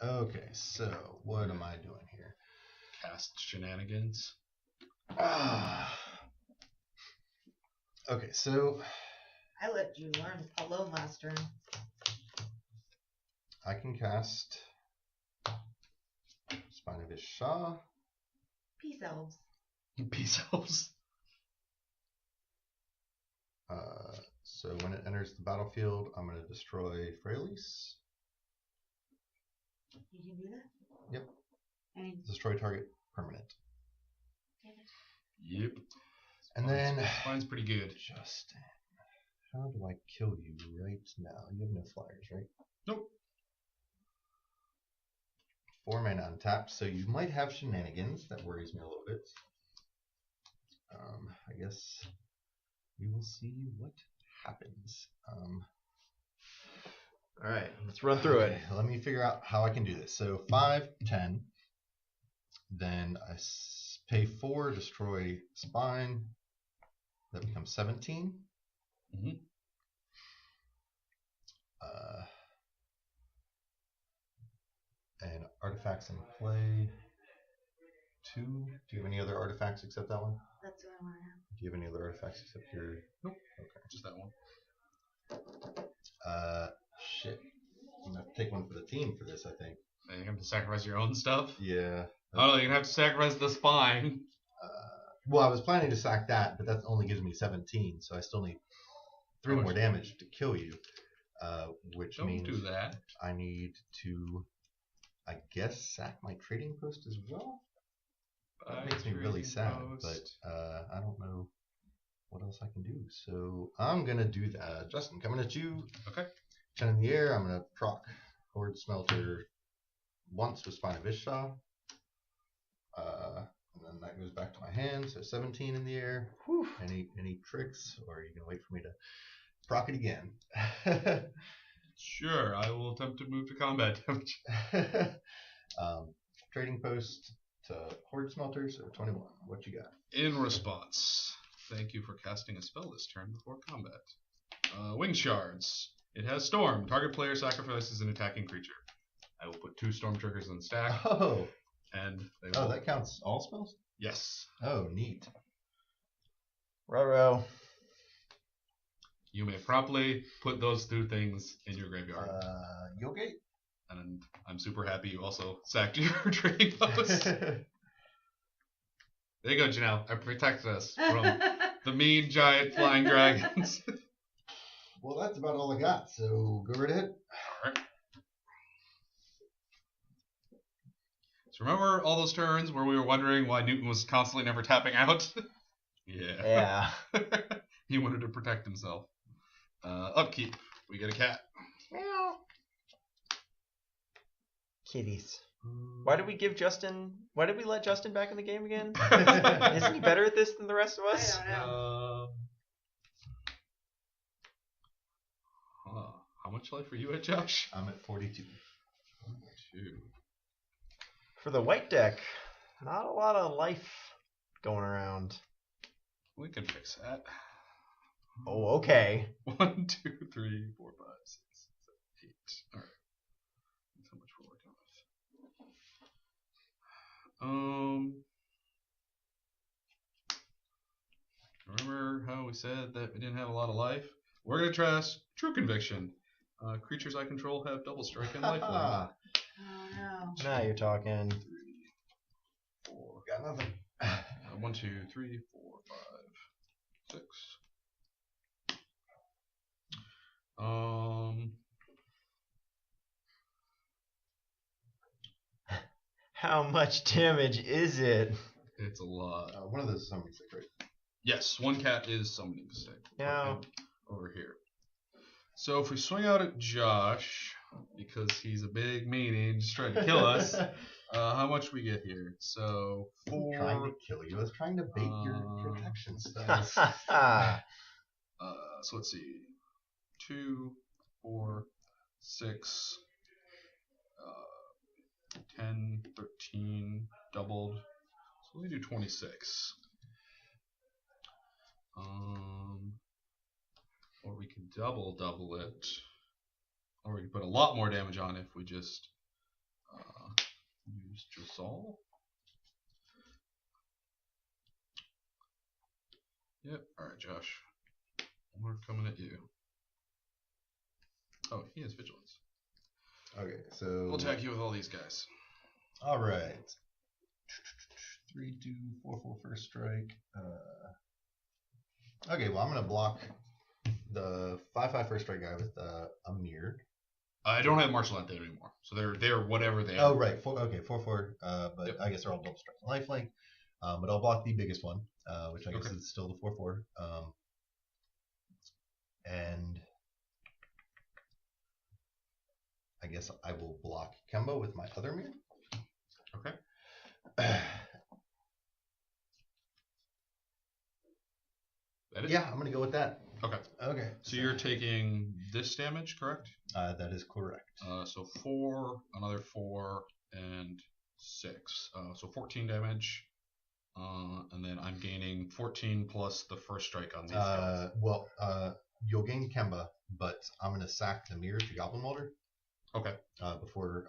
Okay, so what am I doing here? Cast Shenanigans. Okay, so I let you learn alone last turn. I can cast Spine of Ishah. Peace elves. Peace elves. So when it enters the battlefield, I'm going to destroy Freyalise. You can do that? Yep. And Destroy target permanent. Yep. And then Spine's pretty good. Justin, how do I kill you right now? You have no flyers, right? Nope. 4 mana untapped, so you might have Shenanigans. That worries me a little bit. I guess we will see what happens. All right, let's run through it. Okay, let me figure out how I can do this. So 5, 10. Then I pay 4, destroy Spine. That becomes 17. Mhm. And artifacts in play. 2. Do you have any other artifacts except that one? that's the only one I have. Do you have any other artifacts except your? Nope. Okay, just that one. Shit. I'm gonna have to take one for the team for this, I think. And you have to sacrifice your own stuff. Yeah. Oh no, you're gonna have to sacrifice the spine. Well, I was planning to sack that, but that only gives me 17, so I still need 3 more damage to kill you. Which Don't means do that. I need to, I guess, sack my trading post as well. That makes me really sad, but I don't know what else I can do. So I'm gonna do that. Justin, coming at you. Okay. 10 in the air. I'm gonna proc Horde Smelter once with Spine of Ishah. And then that goes back to my hand. So 17 in the air. Whew. Any tricks, or are you gonna wait for me to proc it again? Sure, I will attempt to move to combat damage. Trading post to Horde Smelter, so 21. What you got? In response, thank you for casting a spell this turn before combat. Wing Shards. It has Storm. Target player sacrifices an attacking creature. I will put 2 Storm triggers on the stack. Oh. And they Oh, will... that counts all spells? Yes. Oh, neat. Ruh-roh. You may promptly put those 2 things in your graveyard. Yogate? And I'm super happy you also sacked your trading post. There you go, Janelle. I protected us from the mean giant flying dragons. Well, that's about all I got, so go right ahead. Alright. So remember all those turns where we were wondering why Newton was constantly never tapping out? Yeah. He wanted to protect himself. Upkeep. We get a cat. Meow. Kitties. Why did we let Justin back in the game again? Isn't he better at this than the rest of us? I don't know. How much life are you at, Josh? I'm at 42. 42. For the white deck, not a lot of life going around. We can fix that. Oh, okay. 1, 2, 3, 4, 5, 6, 7, 8. Alright. That's how much we're working with. Remember how we said that we didn't have a lot of life? We're going to trust True Conviction. Creatures I control have double strike and life. Oh no. Now you're talking. 3, 4. Got nothing. 1, 2, 3, 4, 5, 6. How much damage is it? It's a lot. One of those is summoning stick, right? Yes, 1 cat is summoning stick. Yeah. Okay, over here. So if we swing out at Josh, because he's a big meanie and just trying to kill us, how much we get here? So I wasn't 4. trying to kill you. I was trying to bait your protection spells. So let's see. 2, 4, 6, 10, 13, doubled. So we do 26. Or we can double it. Or we can put a lot more damage on if we just use Dressal. Yep. Alright, Josh. We're coming at you. Oh, he has vigilance. Okay, so We'll attack you with all these guys. all right. 3, 2, 4, 4 first strike. Okay, well I'm gonna block the 5/5 first strike guy with a mirror. I don't have martial ant anymore, so they're whatever they are. Oh right, 4/4. But Yep. I guess they're all double strike and lifelink. But I'll block the biggest one, which I guess is still the 4/4. And I guess I will block Kemba with my other mirror. Okay. That it? Yeah, I'm gonna go with that. Okay. Okay. So you're taking this damage, correct? That is correct. So 4, another 4, and 6. So 14 damage. And then I'm gaining 14 plus the first strike on these guys. Well, you'll gain Kemba, but I'm gonna sack the mirror to Goblin Welder. Okay. Before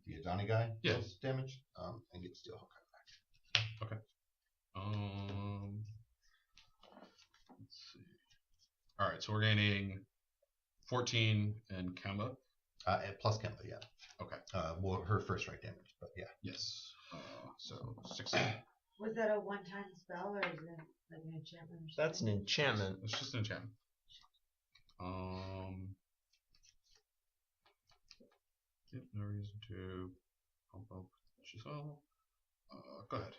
the Adani guy deals damage, and get Steel Hook back. Okay. Let's see. All right, so we're gaining 14 and Kemba. And plus Kemba, yeah. Okay. Well, her first strike damage, but yeah. Yes. So 16. Was that a one-time spell or is it like an enchantment or something? That's an enchantment. It's just an enchantment. Yep, no reason to pump up Giselle. Go ahead.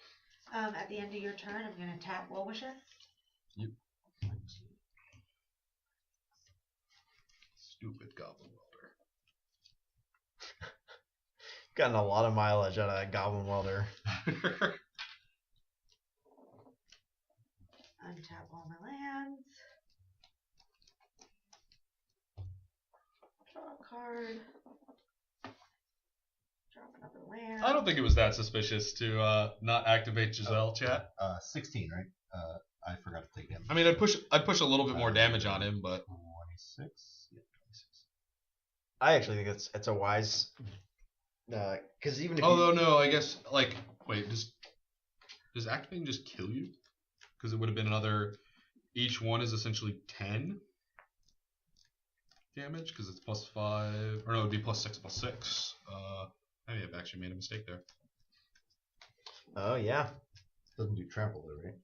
At the end of your turn, I'm going to tap Well Wishes. Yep. Stupid Goblin Welder. Gotten a lot of mileage out of that Goblin Welder. Untap all my lands. Draw a card. Drop another land. I don't think it was that suspicious to not activate Giselle, chat. 16, right? I forgot to take damage. I mean, I'd push a little bit more damage on him, but 26. Yeah, 26. I actually think it's a wise. Because even if although no, I guess like wait, does activating just kill you? Because it would have been another. Each one is essentially 10 damage because it's +5, or no, it would be +6/+6. Maybe I've actually made a mistake there. Oh yeah. Doesn't do trample though, right?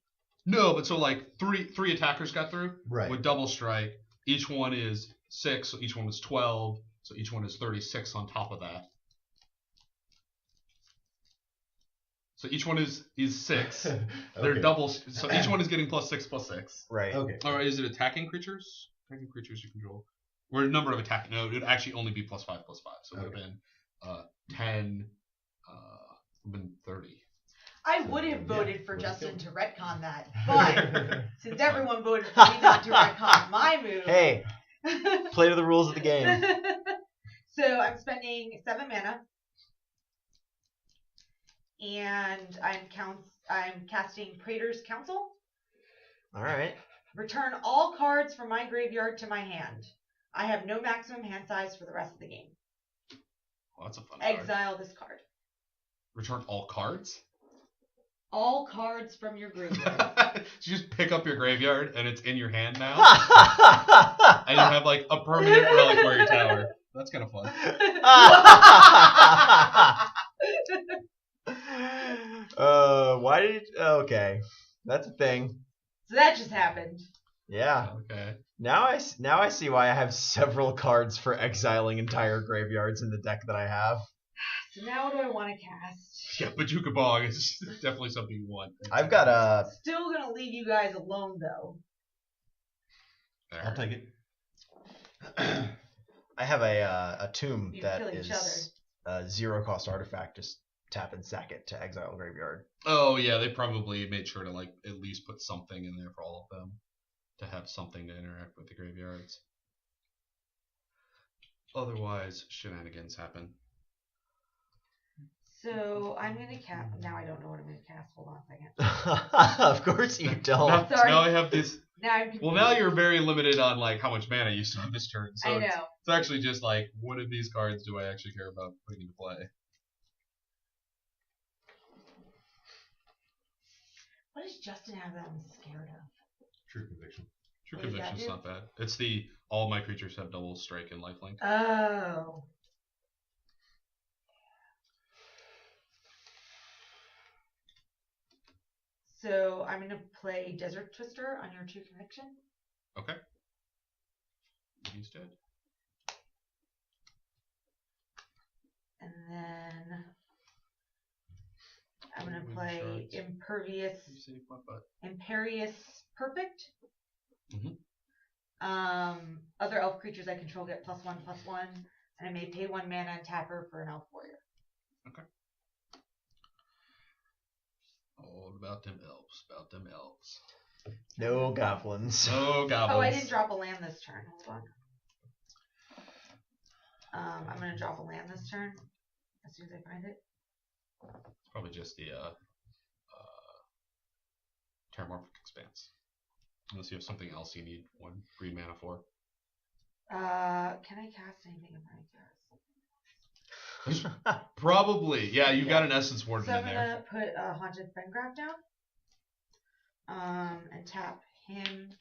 No, but so like three attackers got through Right. with double strike. Each one is 6, so each one is 12, so each one is 36 on top of that. So each one is 6. Okay. They're double, so each one is getting +6/+6. Right. Okay. All right, is it attacking creatures? Attacking creatures you control. Or a number of attacking. No, it would actually only be +5/+5. So it would have been 10. Would have been 30. I would have voted for would Justin still- to retcon that, but since everyone voted for me not to retcon my move, Hey, play to the rules of the game. so I'm spending 7 mana, and I'm casting Praetor's Council. All right. Return all cards from my graveyard to my hand. I have no maximum hand size for the rest of the game. Well, that's a fun card. Exile this card. Return all cards? All cards from your graveyard. So you just pick up your graveyard and it's in your hand now? And you have like a permanent reliquary tower. That's kind of fun. Why did? Okay, that's a thing. So that just happened. Yeah. Okay. Now I see why I have several cards for exiling entire graveyards in the deck that I have. So now what do I want to cast? Yeah, Bajuka Bog is definitely something you want. I've got a. Still gonna leave you guys alone though. There. I'll take it. I have a tomb You that kill each is a 0-cost artifact. Just tap and sack it to exile graveyard. Oh yeah, they probably made sure to like at least put something in there for all of them to have something to interact with the graveyards. Otherwise, shenanigans happen. So I'm gonna cast. Now I don't know what I'm gonna cast. Hold on a second. Of course you don't. Now, Sorry. now I have this. Now I'm confused. Well, now you're very limited on like how much mana you still have this turn. So I know. It's actually just like, what of these cards do I actually care about putting into play? What does Justin have that I'm scared of? True conviction. True What does that Conviction's do? not bad. It's the all my creatures have double strike and lifelink. Oh. So I'm gonna play Desert Twister on your True Conviction. Okay. He's dead. And then I'm gonna Wind play Shards. Impervious You save my butt. Imperious Perfect. Mhm. Other elf creatures I control get +1/+1, and I may pay 1 mana and tap her for an elf warrior. All about them elves. About them elves. No goblins. Oh, goblins. Oh, I didn't drop a land this turn. Hold on. I'm gonna drop a land this turn as soon as I find it. It's probably just the Terramorphic Expanse. Unless you have something else you need 1 green mana for. Can I cast anything in my cast? Probably. Yeah, you've got an Essence Warden So I'm in gonna there. put a Haunted Fengraf down. And tap him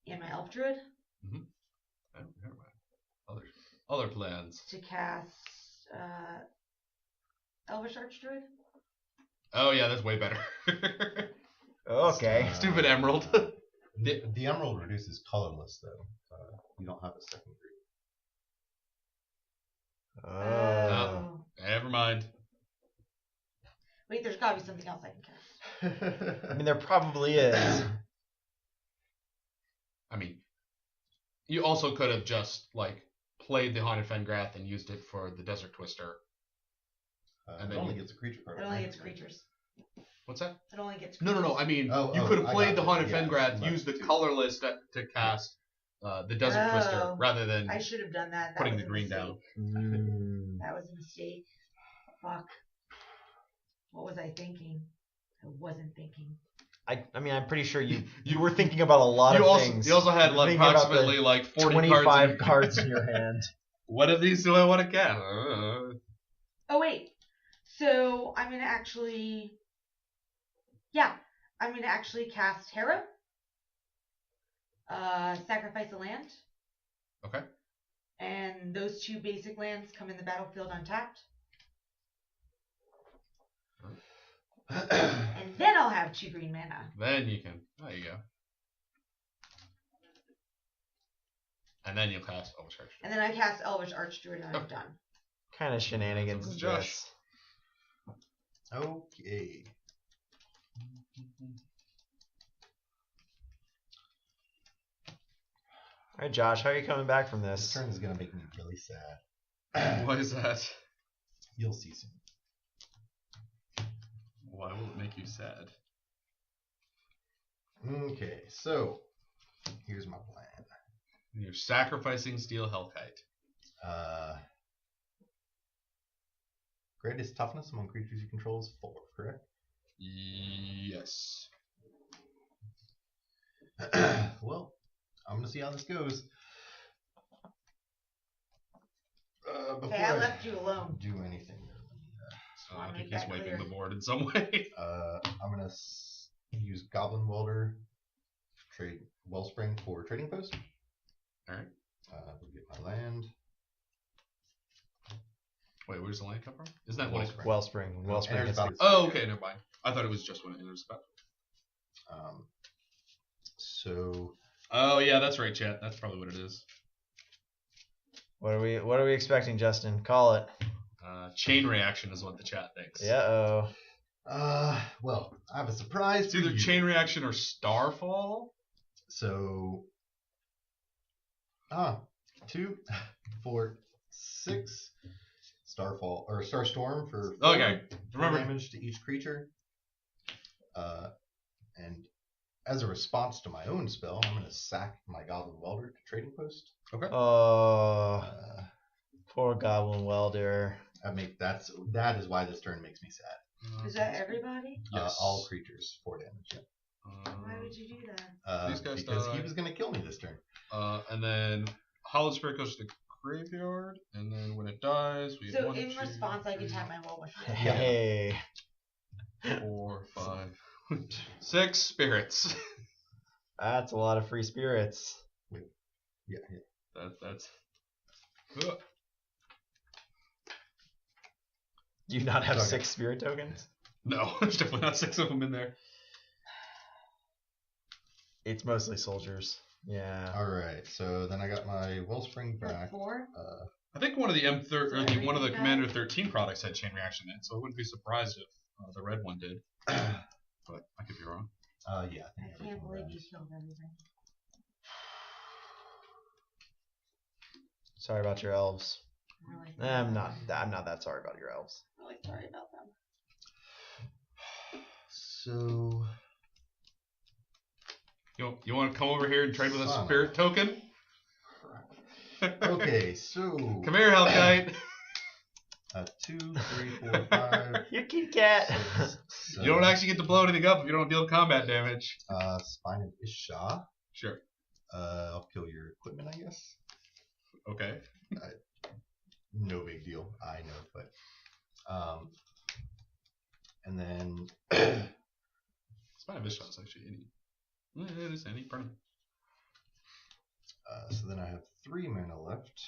and my Elf Druid Oh, never mind. Other plans. to cast Elvish Archdruid. Oh yeah, that's way better. Okay. Stupid Emerald. The emerald reduces colorless though. You don't have a second green. Oh. Never mind. Wait, there's gotta be something else I can cast. I mean, there probably is. I mean, you also could have just like played the Haunted Fengrath and used it for the Desert Twister. And It then only you- gets a creature card. It only gets creatures. What's that? It only gets No. creatures. I mean, Oh, you could have I played the got it. Haunted Yeah, Fengrath, but- used the colorless to cast the Desert Twister Oh. rather than I should have done that. That putting was the a green mistake. down. Mm. That was a mistake. Fuck. What was I thinking? I wasn't thinking. I mean, I'm pretty sure you were thinking about a lot of things. You also had You were thinking about approximately the like 40 25 cards. cards in your hand. What of these do I want to cast? Oh wait. So I'm gonna actually. Yeah, I'm gonna actually cast Harrow. Sacrifice a land. Okay. And those 2 basic lands come in the battlefield untapped. And then I'll have 2 green mana. Then you can. There you go. And then you'll cast Elvish Archer. And then I cast Elvish Archdruid and I'm done. Kind of shenanigans is Josh. this? Okay. All right, Josh, how are you coming back from This this? turn is gonna make me really sad. Why is that? You'll see soon. Why will it make you sad? Okay, so here's my plan. You're sacrificing Steel Hellkite. Greatest toughness among creatures you control is 4, correct? Yes. Well, I'm gonna see how this goes. Before Okay, I left you alone. do anything, I I'll think make he's that wiping clear. the board in some way. I'm gonna use Goblin Welder, trade Wellspring for Trading Post. Alright. We'll get my land. Wait, where's the land come from? Isn't that one? Wellspring. Wellspring. Wellspring. enters Is the, battle- Oh, okay, never mind. I thought it was just when it enters the battle. So Oh, yeah, that's right, chat. That's probably what it is. what are we expecting, Justin? Call it. Chain reaction is what the chat thinks. Yeah. well, I have a surprise It's for either you. chain reaction or starfall. So 2, 4, 6 Starfall or Starstorm for 4, Okay, 4 remember. damage to each creature. And as a response to my own spell, I'm going to sack my Goblin Welder to Trading Post. Okay. Oh, poor Goblin Welder. That is why this turn makes me sad. Is that everybody? Yes. All creatures 4 damage. Yeah. Why would you do that? These guys Because die. he was going to kill me this turn. And then Hollow Spirit goes to the graveyard, and then when it dies, we have So 1, in 2, response, I can 3, tap my will with you. Hey. 4, 5, 6 spirits. That's a lot of free spirits. Yeah. That's. Do you not have Okay. 6 spirit tokens? No, there's definitely not 6 of them in there. It's mostly soldiers. Yeah. All right. So then I got my Wellspring back. 4? I think one of the one of the Okay. Commander 13 products had chain reaction in it, so I wouldn't be surprised if the red one did. But I could be wrong. Yeah. I I think can't everything believe does. you killed everything. Sorry about your elves. I'm I'm not that sorry about your elves. really sorry about them. So You want to come over here and trade with a Son. spirit token? okay. So Come here, Hellkite. 2, 3, 4, 5. You Kit Kat. 6, You don't actually get to blow anything up if you don't deal combat damage. Spine of Isha. Sure. I'll kill your equipment, I guess. Okay. No big deal. I know, but and then Spine of Ishtar is actually any. Yeah, it is any. Pardon. so then I have 3 mana left.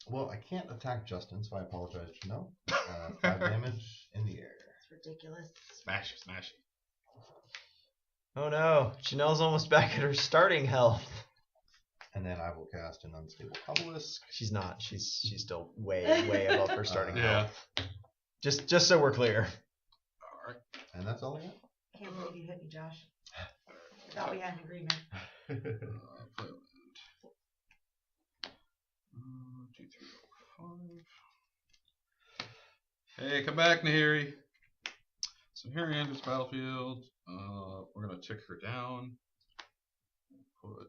Well, I can't attack Justin, so I apologize, Janelle. 5 damage in the air. It's ridiculous. Smash it, smash it. Oh no, Janelle's almost back at her starting health. And then I will cast an Unstable Obelisk. She's not. She's still way above her starting Yeah. health. Just so we're clear. All right. And that's all I got. I can't believe you hit me, Josh. I thought we had an agreement. Play land. 2, 3, 4, 5. Hey, come back, Nahiri. So Nahiri enters battlefield. We're gonna tick her down. Put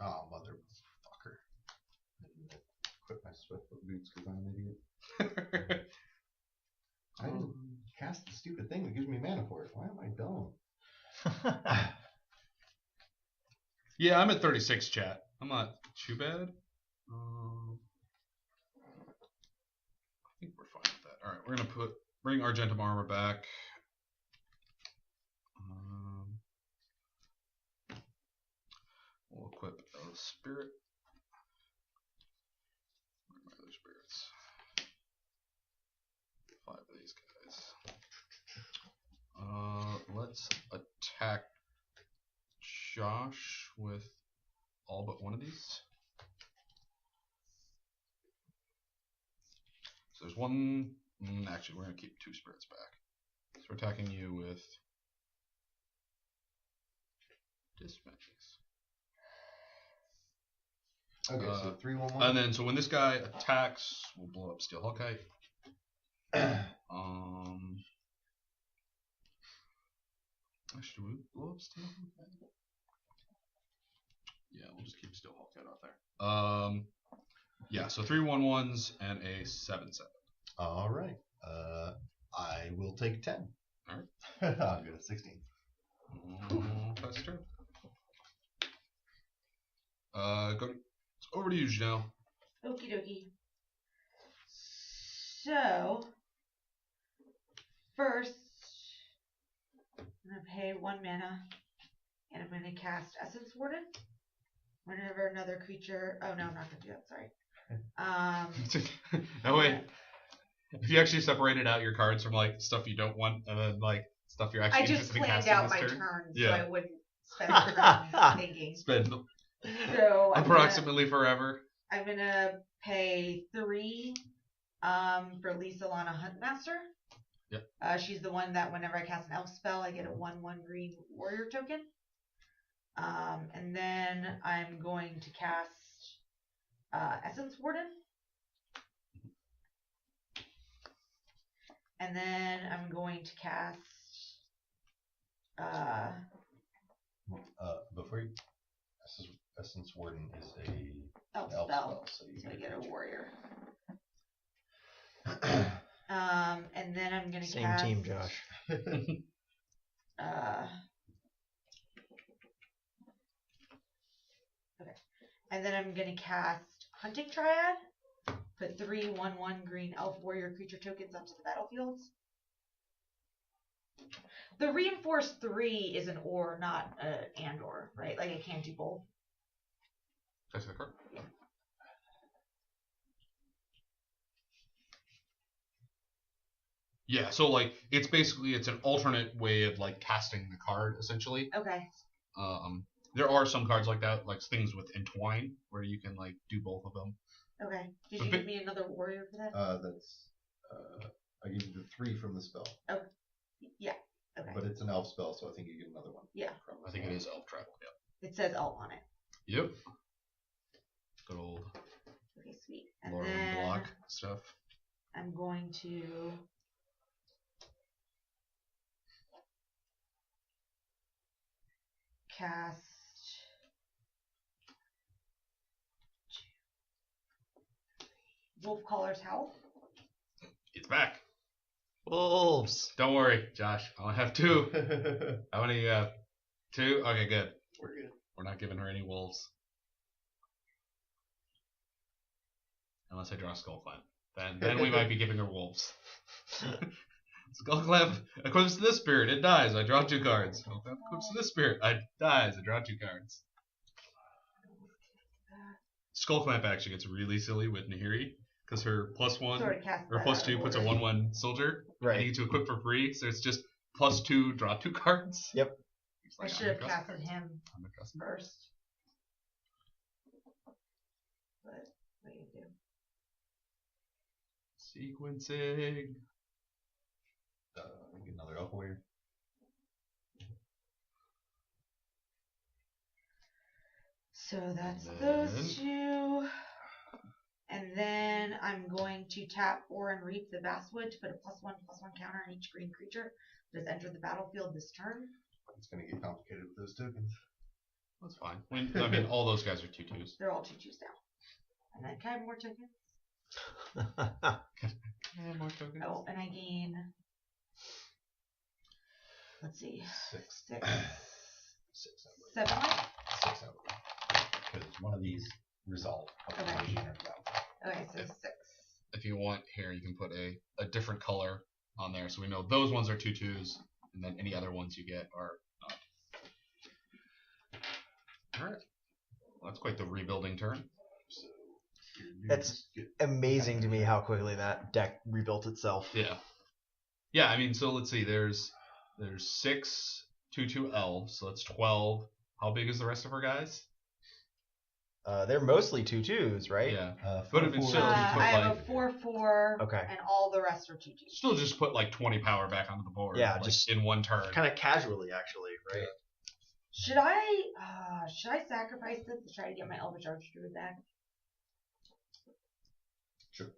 Oh, motherfucker. I didn't equip my swiftfoot boots because I'm an idiot. I didn't cast the stupid thing that gives me mana for it. Why am I dumb? Yeah, I'm at 36, chat. I'm not too bad. I think we're fine with that. All right, we're gonna bring Argentum armor back. We'll equip a spirit. Where are my other spirits? 5 of these guys. Let's attack Josh with all but one of these. So there's one. Actually, we're gonna keep 2 spirits back. So we're attacking you with dismiss. Okay, so 3-1-1. And then, so when this guy attacks, we'll blow up Steel Hawkeye. Should we blow up Steel Hawkeye? Yeah, we'll just keep Steel Hawkeye out there. Yeah, so 3 1-1s and a 7/7. All right. I will take 10. All right. I'll get a 16. That's true. It's over to you, Janelle. Okie dokie. So, first, I'm going to pay 1 mana, and I'm going to cast Essence Warden. Whenever another creature... Oh, no, I'm not going to do that, sorry. No, wait. If you actually separated out your cards from, like, stuff you don't want, and then, like, stuff you're actually I just interested in planned casting out this my turn. turns Yeah. so I wouldn't spend time thinking. Spend So approximately forever. I'm going to pay 3 for Lisa Lana Huntmaster. Yep. She's the one that whenever I cast an elf spell, I get a 1/1 green warrior token. And then I'm going to cast Essence Warden. And then I'm going to cast... Before you... Essence Warden is a elf elf spell. so So I get a warrior. warrior. And then I'm going to Same cast... team, Josh. Okay. And then I'm going to cast Hunting Triad. Put 3 1/1 green elf warrior creature tokens onto the battlefield. The reinforced 3 is an or, not an and or, right? Like I can't do both. That's the card. Yeah, so like it's an alternate way of like casting the card essentially. Okay. There are some cards like that, like things with Entwine, where you can like do both of them. Okay. Did you give me another warrior for that? That's I gave you the 3 from the spell. Okay. Yeah. Okay. But it's an elf spell, so I think you get another one. Yeah. I think it is Elf Trap. Yeah. It says elf on it. Yep. Good old Okay, sweet. And Lord then Block stuff. I'm going to cast Wolf Caller's Howl. It's back. Wolves. Don't worry, Josh. I only have 2. How many you have? 2? Okay, good. We're good. We're not giving her any wolves. Unless I draw a Skullclamp. Then we might be giving her wolves. Skullclamp equips to this spirit. It dies. I draw 2 cards. Skullclamp equips to this spirit. It dies. I draw 2 cards. Skullclamp actually gets really silly with Nahiri because her +1 or +2 puts a 1/1 soldier. Right. And you get to equip for free, so it's just +2, draw 2 cards. Yep. I should have casted him first. But what do you do? Sequencing. Get another elf warrior. So that's those 2. And then I'm going to tap Orin Reap the Basswood to put a +1/+1 counter on each green creature that has entered the battlefield this turn. It's going to get complicated with those tokens. That's fine. I mean, all those guys are 2/2s. They're all 2/2s now. And then can I have more tokens? More tokens. Oh, and I gain. Let's see. 6. 6. 6. 7 life? 6 because one of these resolve. Okay. Okay, so 6. If you want, here you can put a different color on there, so we know those ones are 2/2s, and then any other ones you get are not. All right. Well, that's quite the rebuilding turn. So That's amazing to me how quickly that deck rebuilt itself. Yeah. Yeah, I mean, so let's see. There's 6 2/2 elves, so that's 12. How big is the rest of our guys? They're mostly 2/2s, right? Yeah. but if it's it's still I just put have like a 4/4. Okay. And all the rest are 2/2s. still just put like 20 power back onto the board. Yeah, like, just in one turn. Kind of casually, actually, right? Should I sacrifice this to try to get my Elvish Archdruid back? Sure.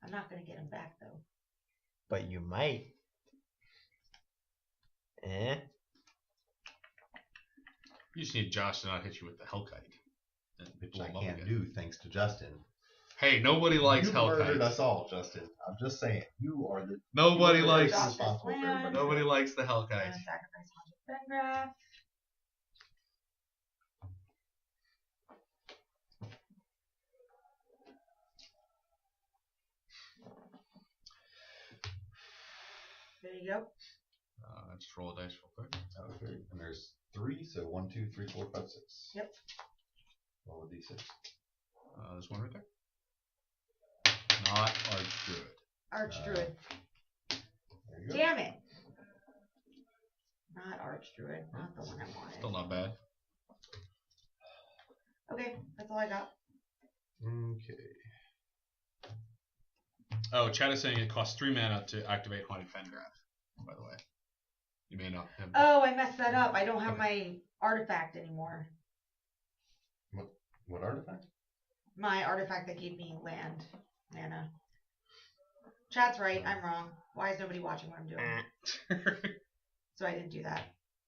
I'm not gonna get him back though. But you might. You just need Josh to not hit you with the Hellkite. And Which blow I him up can't again. do thanks to Justin. Hey, nobody likes You murdered Hellkite. us all, Justin. I'm just saying. You are the Nobody you are likes. Josh responsible for land. everybody. Nobody likes the I'm Hellkite. gonna sacrifice Haunted Fengraf. There you go. Just roll a dice real quick. Okay, and there's 3, so 1, 2, 3, 4, 5, 6. Yep. Roll a d6. There's one right there. Not Archdruid. Archdruid. There you go. Damn it. Not Archdruid. Not the one I wanted. Still not bad. Okay, that's all I got. Okay. Oh, Chad is saying it costs 3 mana to activate Haunted Fengraf, by the way. You may not have. Oh, I messed that up. I don't have my artifact anymore. What artifact? My artifact that gave me land mana. Chat's right. I'm wrong. Why is nobody watching what I'm doing? So I didn't do that.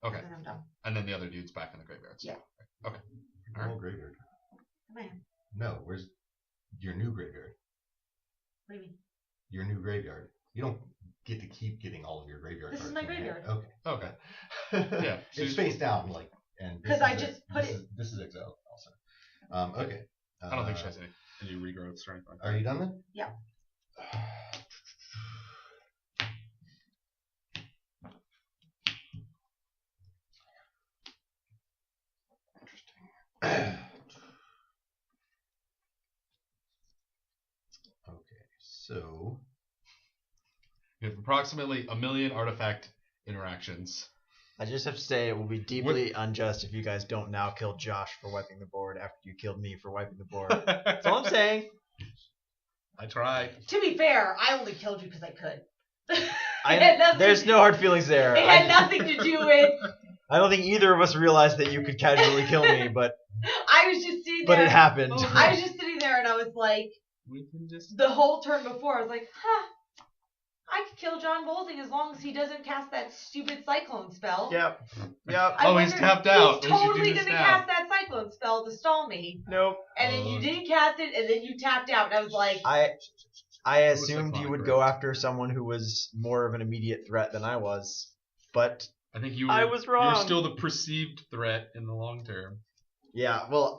Okay. And then I'm done. And then the other dude's back in the graveyard. So. Yeah. Okay. All Alright. graveyard. Come on. No, where's your new graveyard? What do you mean? Your new graveyard. You don't get to keep getting all of your graveyard This is cards my in your hand. Okay. Okay. Yeah. So It's you- face down, like, and 'Cause this I is just put it- This is exile also. Okay. I don't think she has any regrowths or anything. Are you done then? Yeah. Interesting. Okay, so You have approximately 1 million artifact interactions. I just have to say it will be deeply unjust if you guys don't now kill Josh for wiping the board after you killed me for wiping the board. That's all I'm saying. I tried. To be fair, I only killed you because I could. It had nothing- There's no hard feelings there. It had nothing to do with. I don't think either of us realized that you could casually kill me, but I was just sitting there. it happened. I was just sitting there and I was like, We can just. the whole turn before, I was like, huh. I could kill Jon Bolding as long as he doesn't cast that stupid cyclone spell. Yep. I Oh, he's wondered- tapped out. He's We should do totally this gonna now. cast that cyclone spell to stall me. Nope. And then you didn't cast it, and then you tapped out. And I was like, I assumed you would Cyclonic go Rift. after someone who was more of an immediate threat than I was. But I think you were. I was wrong. You're still the perceived threat in the long term. yeah, well,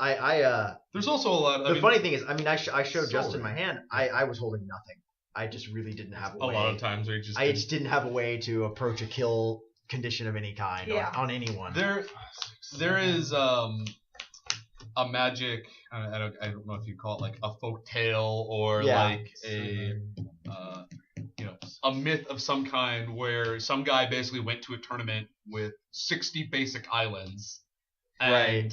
There's also a lot. the funny thing is, I mean, I showed So Justin my hand. I was holding nothing. I just really didn't have a a way. lot of times where you just. I just didn't have a way to approach a kill condition of any kind Yeah. on anyone. There is a magic. I don't know if you call it like a folk tale or Yeah. like a myth of some kind where some guy basically went to a tournament with 60 basic islands and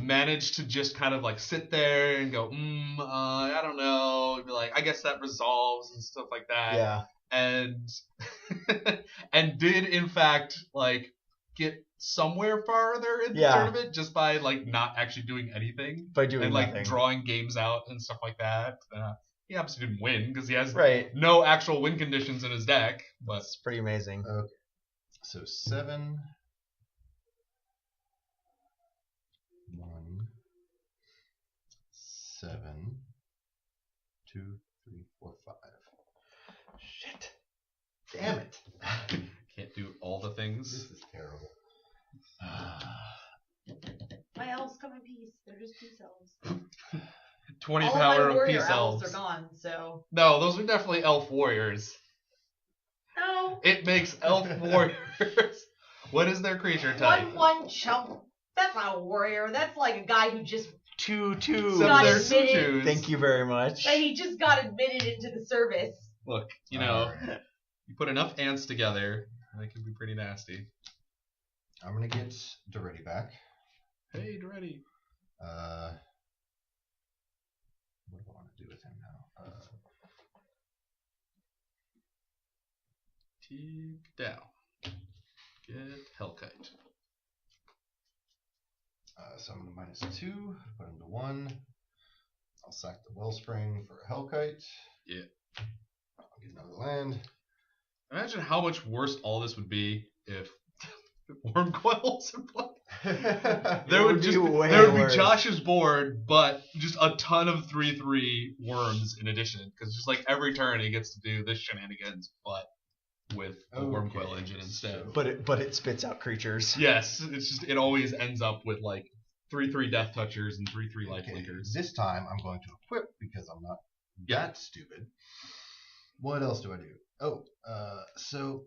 managed to just kind of like sit there and go, I don't know, be like, I guess that resolves and stuff like that. Yeah. And and did in fact like get somewhere farther in the Yeah. tournament just by like not actually doing anything By doing and like nothing. drawing games out and stuff like that. He obviously didn't win because he has Right. no actual win conditions in his deck. But It's pretty amazing. so 7. 7, 2, 3, 4, 5. Shit. Damn it. Can't do all the things. This is terrible. My elves come in peace. They're just peace elves. 20 All power my of warrior peace elves elves. are gone, so. No, those are definitely elf warriors. No. It makes elf warriors. What is their creature type? 1/1 chump. That's not a warrior. That's like a guy who just 2/2. So Got they're admitted. 2/2s. Thank you very much. that he just got admitted into the service. Look, you you put enough ants together, and they can be pretty nasty. I'm going to get Doretti back. Hey, Doretti. What do I want to do with him now? Take down. Get Hellkite. So I'm going to -2, put him to 1. I'll sack the Wellspring for a Hellkite. Yeah. I'll get another land. Imagine how much worse all this would be if Wormcoil was in play. There would be Josh's board, but just a ton of 3/3 worms in addition. Because just like every turn he gets to do this shenanigans, but with a Wormcoil engine instead. But it spits out creatures. Yes, it's just it always ends up with like 3/3 Death Touchers and 3/3 Life Linkers. This time I'm going to equip because I'm not that stupid. What else do I do? Oh, so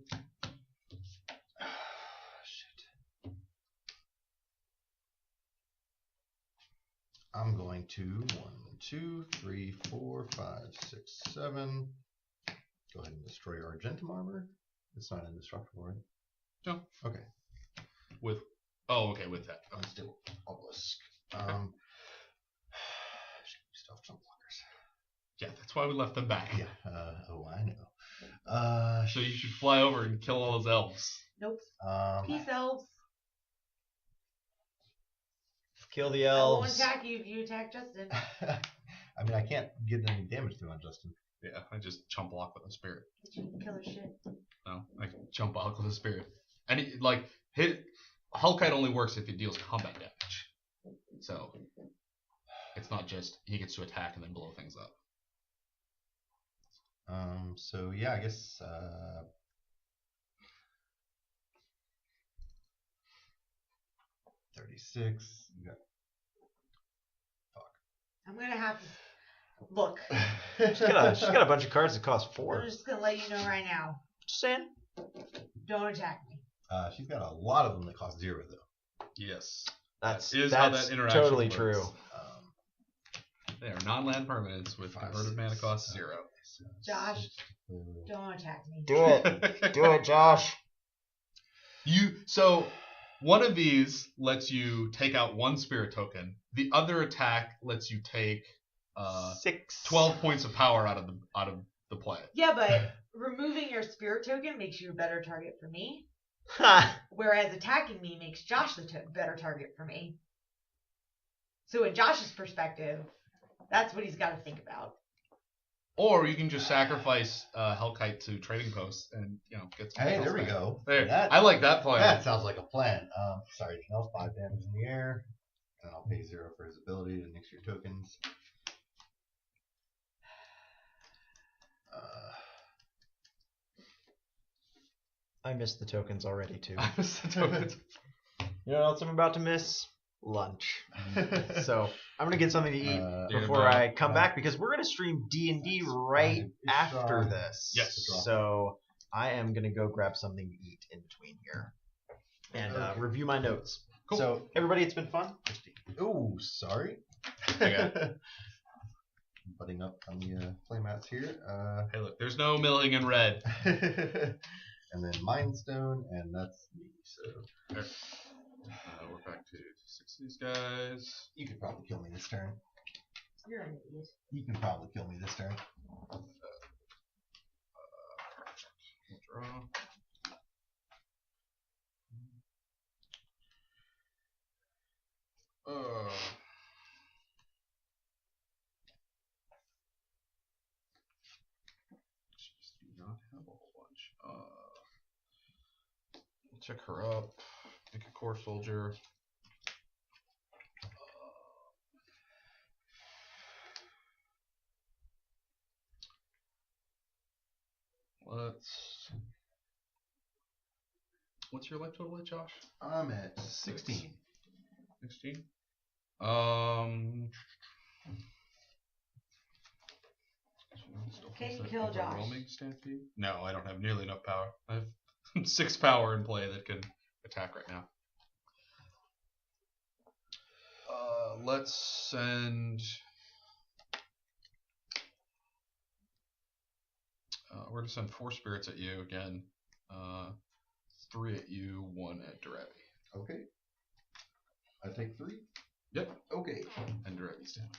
shit. I'm going to 1, 2, 3, 4, 5, 6, 7. Go ahead and destroy Argentum armor. It's not indestructible, right? No. Okay. With that. Let's do Obelisk. Stuff some blockers. Yeah, that's why we left them back. Yeah. I know. So you should fly over and kill all those elves. Nope. Peace elves. Kill the I won't elves. attack you if you attack Justin. I mean, I can't get any damage to on Justin. Yeah, I just chump block with a spirit. But you can kill her shit. No, I can jump block with a spirit. And Hellkite only works if it deals combat damage. So it's not just he gets to attack and then blow things up. So yeah, I guess 36. You got I'm gonna have to look. She's got a bunch of cards that cost I'm 4. just gonna let you know right now. Just saying. Don't attack me. she's got a lot of them that cost 0 though. Yes. That's how that interaction totally works. true. They are non-land permanents with converted mana cost 0. Josh, don't attack me. Do it. Do it, Josh. So one of these lets you take out 1 spirit token. The other attack lets you take 12 points of power out of the play. Yeah, but removing your spirit token makes you a better target for me. Whereas attacking me makes Josh the better target for me. So in Josh's perspective, that's what he's got to think about. Or you can just sacrifice Hellkite to trading posts and get some. Hey, there we go. There, I like that plan. That sounds like a plan. Sorry, Janelle, 5 damage in the air, and I'll pay 0 for his ability to nix your tokens. I missed the tokens already too. I missed the tokens. You know what else I'm about to miss? Lunch. So I'm gonna get something to eat before Yeah, I come back because we're gonna stream D&D right after this. Yes. So I am gonna go grab something to eat in between here and review my notes. Cool. So everybody, it's been fun. Ooh, sorry. Butting up on the playmats here. Hey, look, there's no milling in red. And then Mindstone, and that's me. So We're back to 6 of these guys. you could probably kill me this turn. You're an idiot. You can probably kill me this turn. Draw. Jeez, do not have a whole bunch. Check her up. Make a core soldier. let's. What's your life total at, Josh? I'm at 16. 16. Can you kill Josh? Overwhelming stampede? No, I don't have nearly enough power. I have 6 power in play that can attack right now. Let's send. We're gonna send 4 spirits at you again. 3 at you, 1 at Durabi. Okay. I take 3? Yep. Okay. And Durabi stand.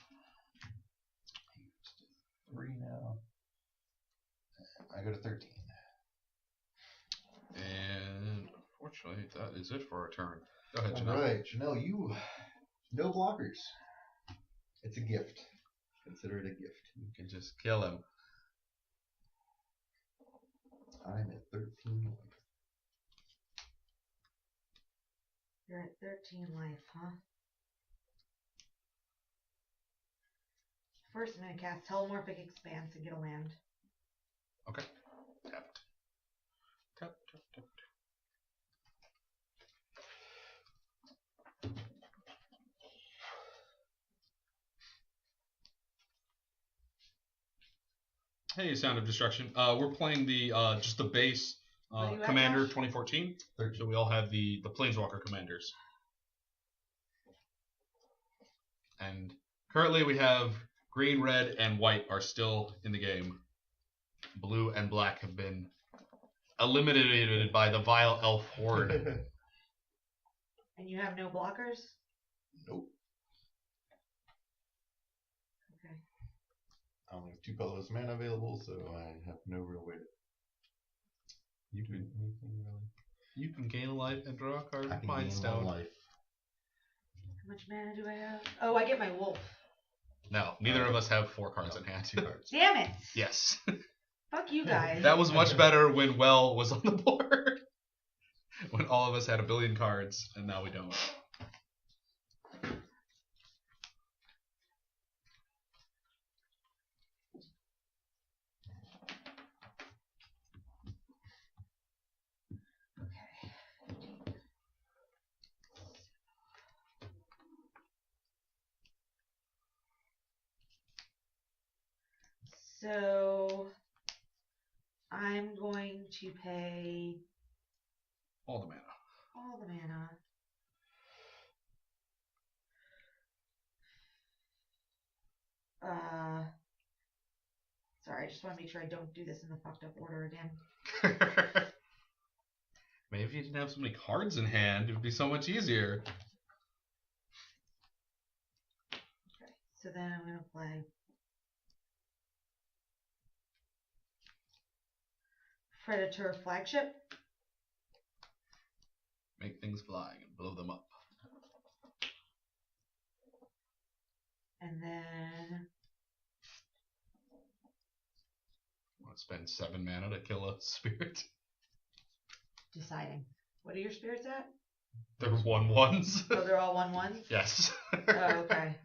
3 now. I go to 13. And unfortunately, that is it for our turn. Go ahead, Janelle. Alright, Janelle, you. No blockers. It's a gift. Consider it a gift. You can just kill him. I'm at 13 life. You're at 13 life, huh? First, I'm going to cast Telomorphic Expanse and get a land. Okay. Tap. Tap, tap, tap. Hey, Sound of Destruction. We're playing the just the base What are you at, Commander Josh? 2014. So we all have the Planeswalker commanders. And currently we have green, red, and white are still in the game. Blue and black have been eliminated by the vile elf horde. And you have no blockers? Nope. Okay. I only have 2 colorless mana available, so I have no real way to You do can anything really. you can gain a life and draw a card I with can Mind gain Stone. 1 life. How much mana do I have? Oh, I get my wolf. No, neither of us have 4 cards in hand. 2 cards. Damn it! Yes. Fuck you guys. That was much better when Well was on the board. When all of us had a billion cards, and now we don't. So I'm going to pay All the mana. all the mana. Sorry, I just want to make sure I don't do this in the fucked up order again. Maybe if you didn't have so many cards in hand, it would be so much easier. Okay, so then I'm going to play Predator Flagship. Make things fly and blow them up. And then Want to spend 7 mana to kill a spirit? deciding. What are your spirits at? They're 1/1s. Oh, they're all 1/1s? Yes. Oh, okay.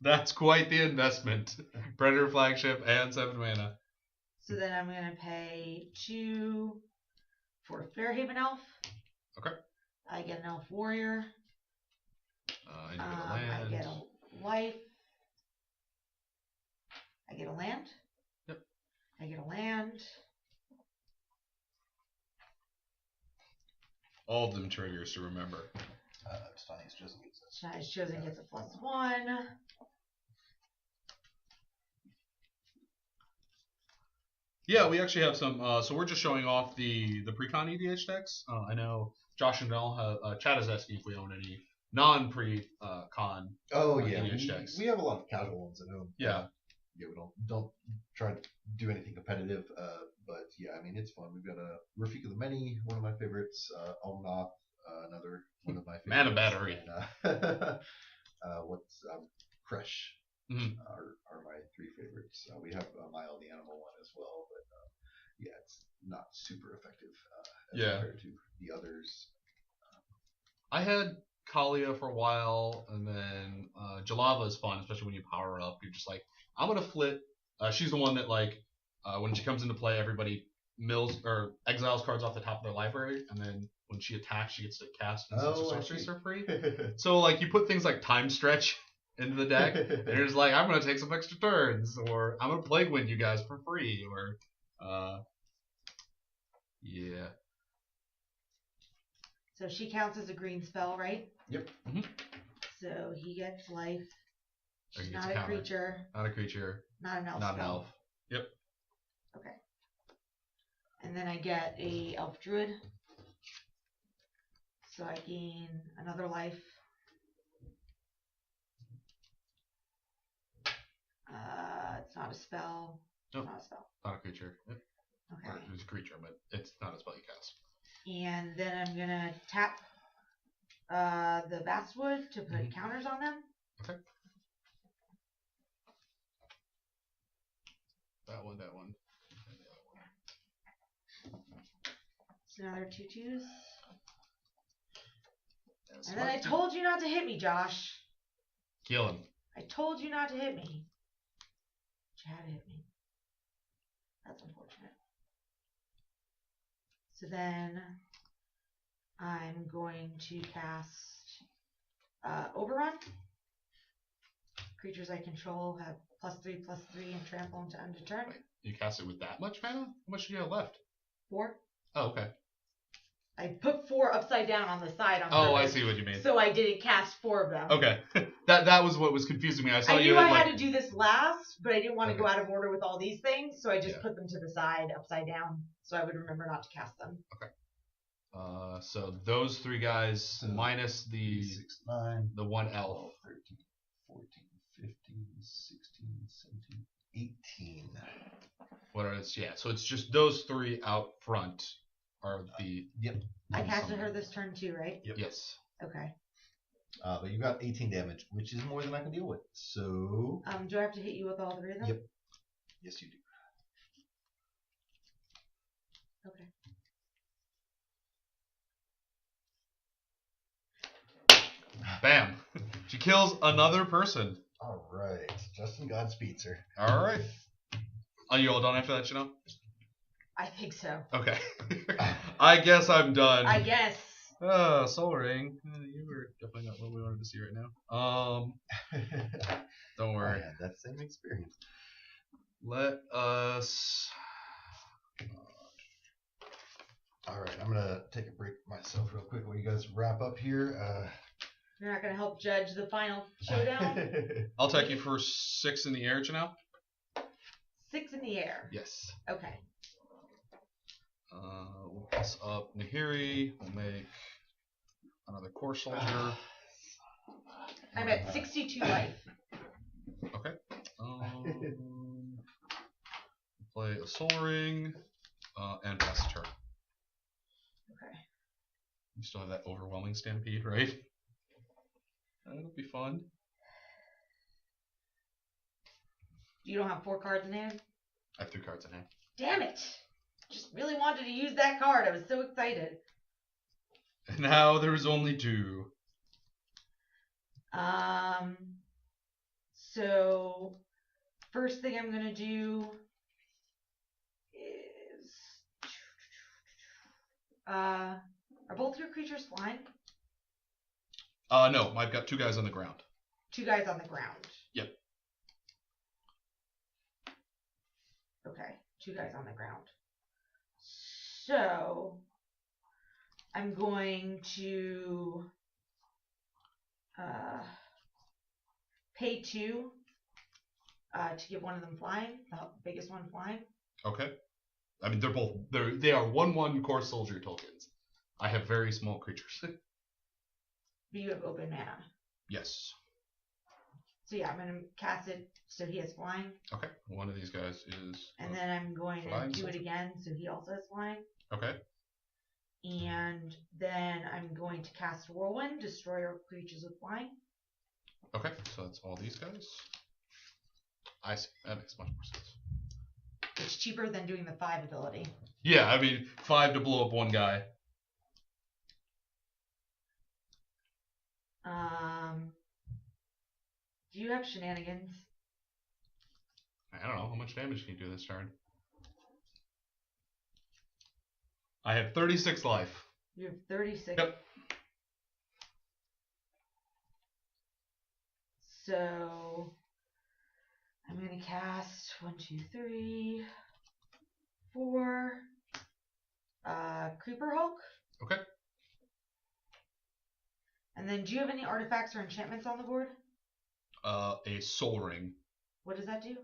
That's quite the investment. Predator Flagship and 7 mana. So then I'm going to pay 2 for Fairhaven Elf. Okay. I get an Elf Warrior. And you get a land. I get a life. I get a land. Yep. I get a land. All of them triggers to remember. Stein's Chosen gets this. Shai's Chosen gets a +1. Yeah, we actually have some. So we're just showing off the pre-con EDH decks. I know Josh and Janelle Chad is asking if we own any non-pre-con Oh yeah, EDH decks. we have a lot of casual ones at home. Yeah. Yeah, we don't try to do anything competitive. But yeah, I mean it's fun. We've got a Rafika the Many, one of my favorites. Alnoth, another one of my favorites. Mana Battery. And, what's Kresh Mhm. are my 3 favorites. We have Mile the Animal one as well, but yeah, it's not super effective as compared to the others. I had Kalia for a while, and then Jalava is fun, especially when you power her up. You're just like, I'm gonna flip. She's the one that like When she comes into play, everybody exiles cards off the top of their library, and then when she attacks, she gets to cast sorceries for free. So like you put things like Time Stretch into the deck, and you're just like, I'm gonna take some extra turns, or I'm gonna Plague Wind you guys for free, or yeah. So she counts as a green spell, right? Yep. Mm-hmm. So he gets life. Or he She's gets not a counter. creature. Not a creature. Not an elf Not an spell. elf. Yep. Okay. And then I get a elf druid. So I gain another life. It's not a spell. Nope. It's not a spell. Not a creature. Yep. Okay. Or it's a creature, but it's not a spell you cast. And then I'm gonna tap the basswood to put counters on them. Okay. That one. And the other one. So now there are 2 2s. Yes, And then I told you not to hit me, Josh. Kill him. I told you not to hit me. But you had to hit me. That's unfortunate. So then I'm going to cast Overrun. Creatures I control have +3/+3 and trample into end of turn. Wait, you cast it with that much mana? How much do you have left? 4. Oh, okay. I put 4 upside down on the side on Oh, I purpose, see what you mean. so I didn't cast 4 of them. Okay. that was what was confusing me. I saw I you knew I had, had to do this last, but I didn't want to Okay. go out of order with all these things, so I just Yeah. put them to the side, upside down, so I would remember not to cast them. So those 3 guys So, minus the 6, 9, the 1 elf. 12, 13, 14, 15, 16, 17, 18. What are it? Yeah. So it's just those 3 out front are the. Yep. I casted her this turn too, right? Yep. Yes. Okay. But you got 18 damage, which is more than I can deal with. So. Do I have to hit you with all 3 of them? Yep. Yes, you do. Okay. Bam. She kills another person. All right. Justin Godspeeds her. All right. Are you all done after that, Janelle? I think so. Okay. I guess I'm done. I guess. Soul Ring. You were definitely not what we wanted to see right now. Don't I worry. had that same experience. Let us. All right, I'm gonna take a break myself real quick while you guys wrap up here. You're not going to help judge the final showdown? I'll take you for 6 in the air, Janelle. 6 in the air. Yes. Okay. We'll pass up Nahiri. We'll make another core soldier. I'm at 62 life. Okay. Play a Soul Ring and pass the turn. Okay. You still have that overwhelming stampede, right? That'll be fun. You don't have 4 cards in hand? I have 3 cards in hand. Damn it! Just really wanted to use that card. I was so excited. And now there's only 2. So first thing I'm gonna do is are both your creatures flying? No, I've got 2 guys on the ground. 2 guys on the ground. Yep. Okay, 2 guys on the ground. So I'm going to pay 2 to get one of them flying, the biggest one flying. Okay. I mean, they are 1/1 core soldier tokens. I have very small creatures. But you have open mana. Yes. So yeah, I'm going to cast it so he has flying. Okay. One of these guys is. And then I'm going to flying do it soldier? again so he also has flying. Okay. And then I'm going to cast Whirlwind, destroy our creatures with flying. Okay. So that's all these guys. I see. That makes much more sense. It's cheaper than doing the 5 ability. Yeah, I mean, 5 to blow up one guy. Do you have shenanigans? I don't know. How much damage can you do this turn? I have 36 life. You have 36. Yep. So I'm gonna cast 1, 2, 3, 4. Creeper Hulk. Okay. And then, do you have any artifacts or enchantments on the board? A soul ring. What does that do?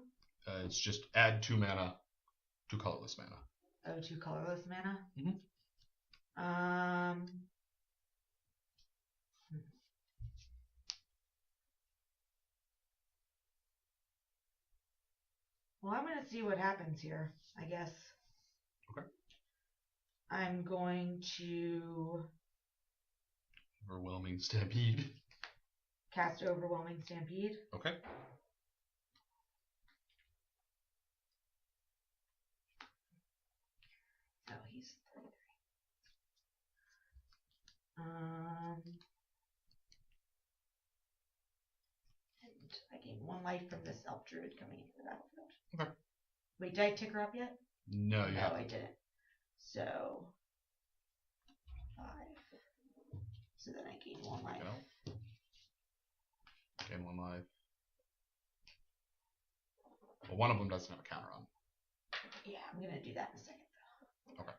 It's just add 2 mana to colorless mana. Oh, 2 colorless mana. Mhm. Well, I'm gonna see what happens here, I guess. Okay. I'm going to Overwhelming Stampede. cast Overwhelming Stampede. Okay. Oh, he's 33. And I gain 1 life from this elf druid coming into the battlefield. Okay. Wait, did I tick her up yet? No, you No, haven't. I didn't. So 5. So then I gain 1 life. Go. Gain 1 life. Well, one of them doesn't have a counter on. Yeah, I'm gonna do that in a second though. Okay.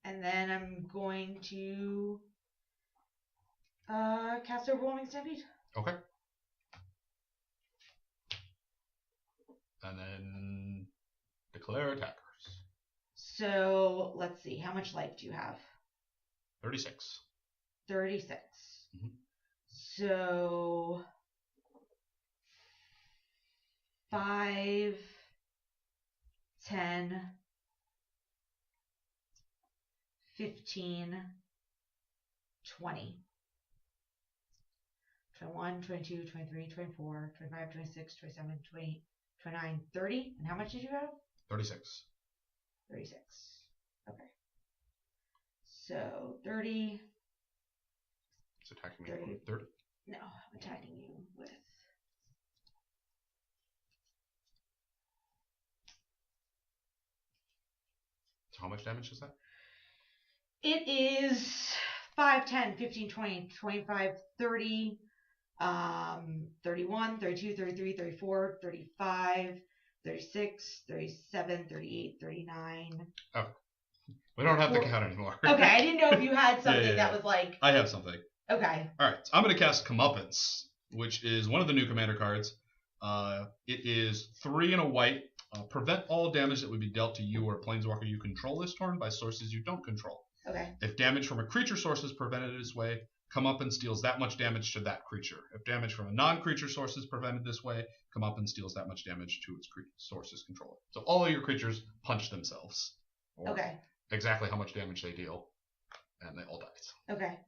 And then I'm going to cast Overwhelming Stampede. Okay. And then declare attackers. So let's see, how much life do you have? 36. 36. Mhm. So 5, 10, 15, 20. 21, 22, 23, 24, 25, 26, 27, 28, 29, 30. And how much did you have? 36. 36. Okay. So 30. It's attacking me 30. with 30. No, I'm attacking you with. So how much damage is that? It is 5, 10, 15, 20, 25, 30, 31, 32, 33, 34, 35, 36, 37, 38, 39. Oh. We don't have the count anymore. Okay, I didn't know if you had something Yeah. that was like. I have something. Okay. Alright, so I'm going to cast Comeuppance, which is one of the new commander cards. It is 3 and a white. Prevent all damage that would be dealt to you or a planeswalker you control this turn by sources you don't control. Okay. If damage from a creature source is prevented this way, Comeuppance deals that much damage to that creature. If damage from a non-creature source is prevented this way, Comeuppance deals that much damage to its source's controller. So all of your creatures punch themselves. Or Okay. exactly how much damage they deal, and they all die. Okay.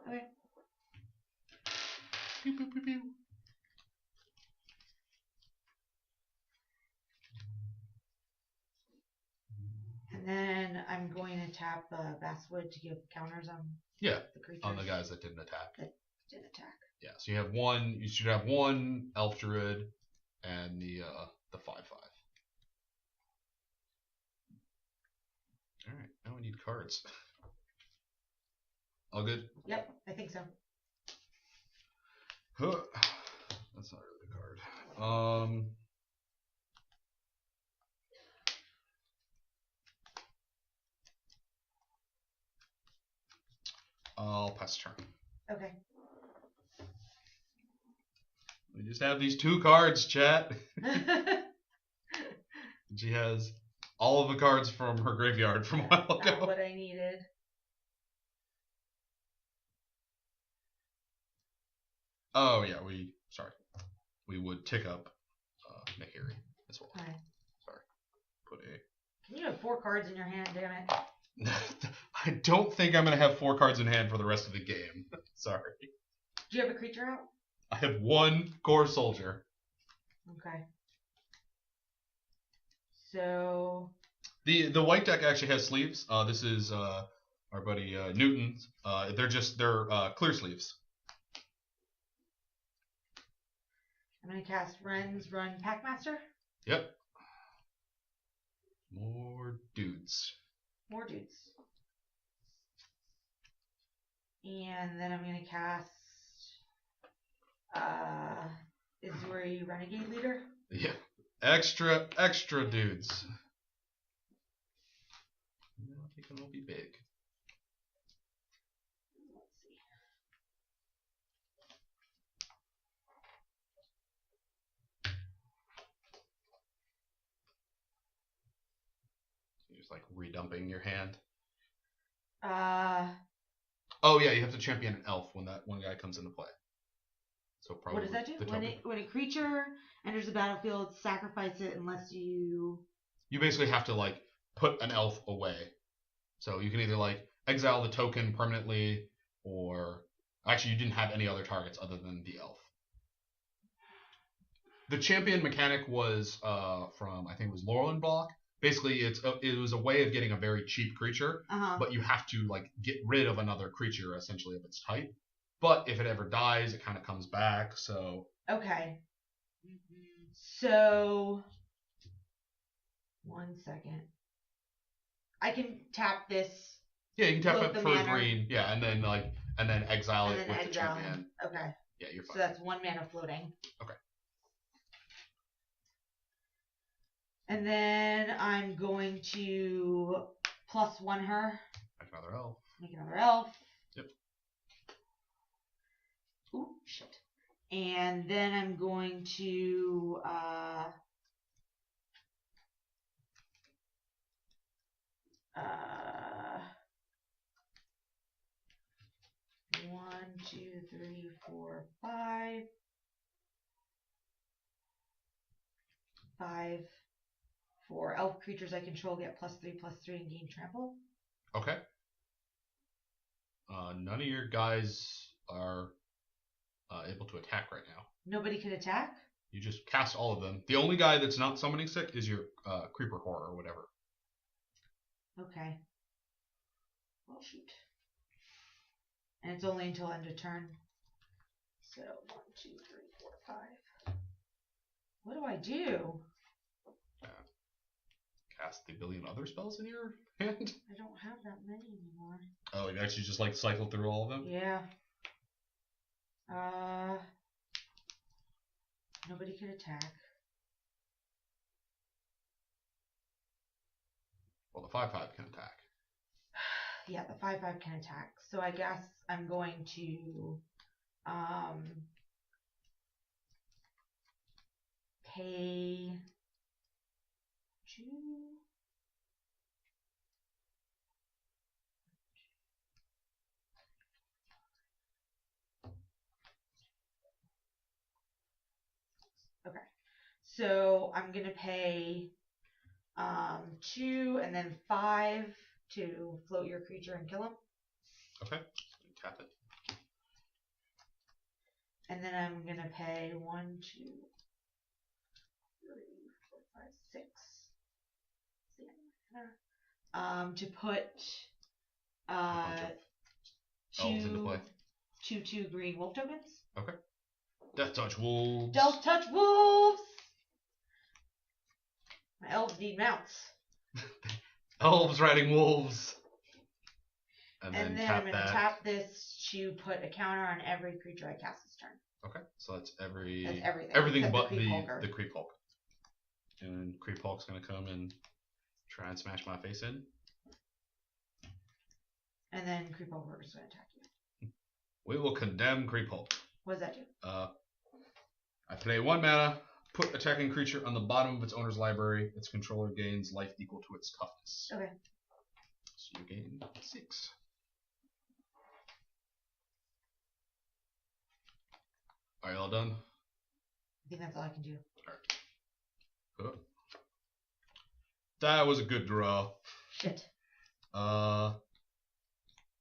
Okay. Pew, pew, pew, pew. And then I'm going to tap Basswood to give counters on Yeah, the creatures. on the guys that didn't attack. Didn't attack. Yeah, so you should have one elf druid and the 5/5. All right, now we need cards. All good? Yep, I think so. Huh. That's not really a card. I'll pass turn. Okay. We just have these 2 cards, chat. She has all of the cards from her graveyard from a while Not ago. what I needed. Oh yeah, we would tick up Nahiri as well. Okay. Sorry. Put Can you have 4 cards in your hand, damn it? I don't think I'm gonna have 4 cards in hand for the rest of the game. Sorry. Do you have a creature out? I have 1 core soldier. Okay. So The white deck actually has sleeves. This is our buddy Newton's. They're clear sleeves. I'm going to cast Ren's Run Packmaster. Yep. More dudes. More dudes. And then I'm going to cast Izuri Renegade Leader. Yeah. Extra dudes. I think it will be big. Let's see. You're just like redumping your hand. Oh yeah, you have to champion an elf when that one guy comes into play. So probably. What does that do? When a creature enters the battlefield, sacrifice it unless you. You basically have to like put an elf away. So you can either like exile the token permanently, or actually you didn't have any other targets other than the elf. The champion mechanic was from I think it was Laurel Block. Basically, it was a way of getting a very cheap creature, but you have to like get rid of another creature essentially of its type. But if it ever dies, it kind of comes back. So okay. So 1 second. I can tap this. Yeah, you can tap it for a green. Yeah, and then exile it with the champion. Okay. Yeah, you're fine. So that's 1 mana floating. Okay. And then I'm going to +1 her. Make another elf. Make another elf. Yep. Ooh, shit. And then I'm going to 1, 2, 3, 4, 5. 5. For elf creatures I control, get +3/+3 and gain trample. Okay. None of your guys are able to attack right now. Nobody can attack? You just cast all of them. The only guy that's not summoning sick is your creeper horror or whatever. Okay. Well, shoot. And it's only until end of turn. So 1, 2, 3, 4, 5. What do I do? Cast the billion other spells in your hand? I don't have that many anymore. Oh, you actually just like cycle through all of them? Yeah. Nobody could attack. Well, the 5/5 can attack. Yeah, the 5/5 can attack. So I guess I'm going to pay 2. Okay. So I'm gonna pay 2 and then 5 to float your creature and kill him. Okay. Tap it. And then I'm gonna pay 1, 2, 3, 4, 5, 6. To put elves into play. 2/2 green wolf tokens. Okay. Death Touch Wolves. Death Touch Wolves! My elves need mounts. Elves riding wolves. And then tap I'm going to that. tap this to put a counter on every creature I cast this turn. Okay, so that's everything. Everything but the Creep Hulk. And Creep Hulk's going to come and try and smash my face in. And then Creep Hulk is going to attack you. We will condemn Creep Hulk. What does that do? I play 1 mana, put attacking creature on the bottom of its owner's library. Its controller gains life equal to its toughness. Okay. So you gain 6. Are you all done? I think that's all I can do. Alright. That was a good draw. Shit.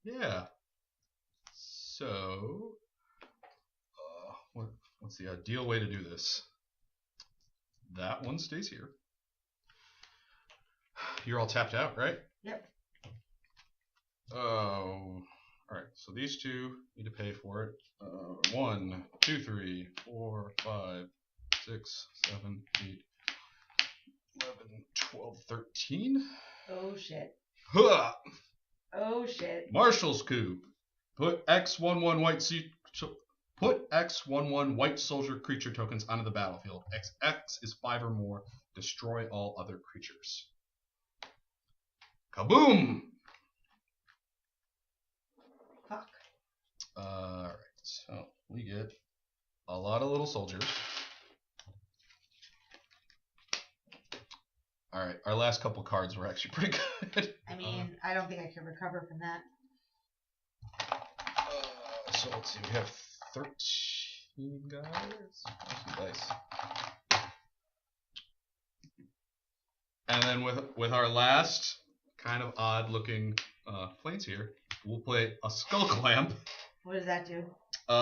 Yeah. So, what's the ideal way to do this? That one stays here. You're all tapped out, right? Yep. Oh, alright. So these two need to pay for it. 1, 2, 3, 4, 5, 6, 7, 8, 11, 12, 13. Oh shit. Huh! Oh shit. Marshall's Coup. Put X11 white soldier creature tokens onto the battlefield. XX is 5 or more. Destroy all other creatures. Kaboom! Fuck. Alright, so we get a lot of little soldiers. Alright, our last couple cards were actually pretty good. I mean, I don't think I can recover from that. So let's see, we have 13 guys. Nice. And then with our last kind of odd looking planes here, we'll play a Skull Clamp. What does that do?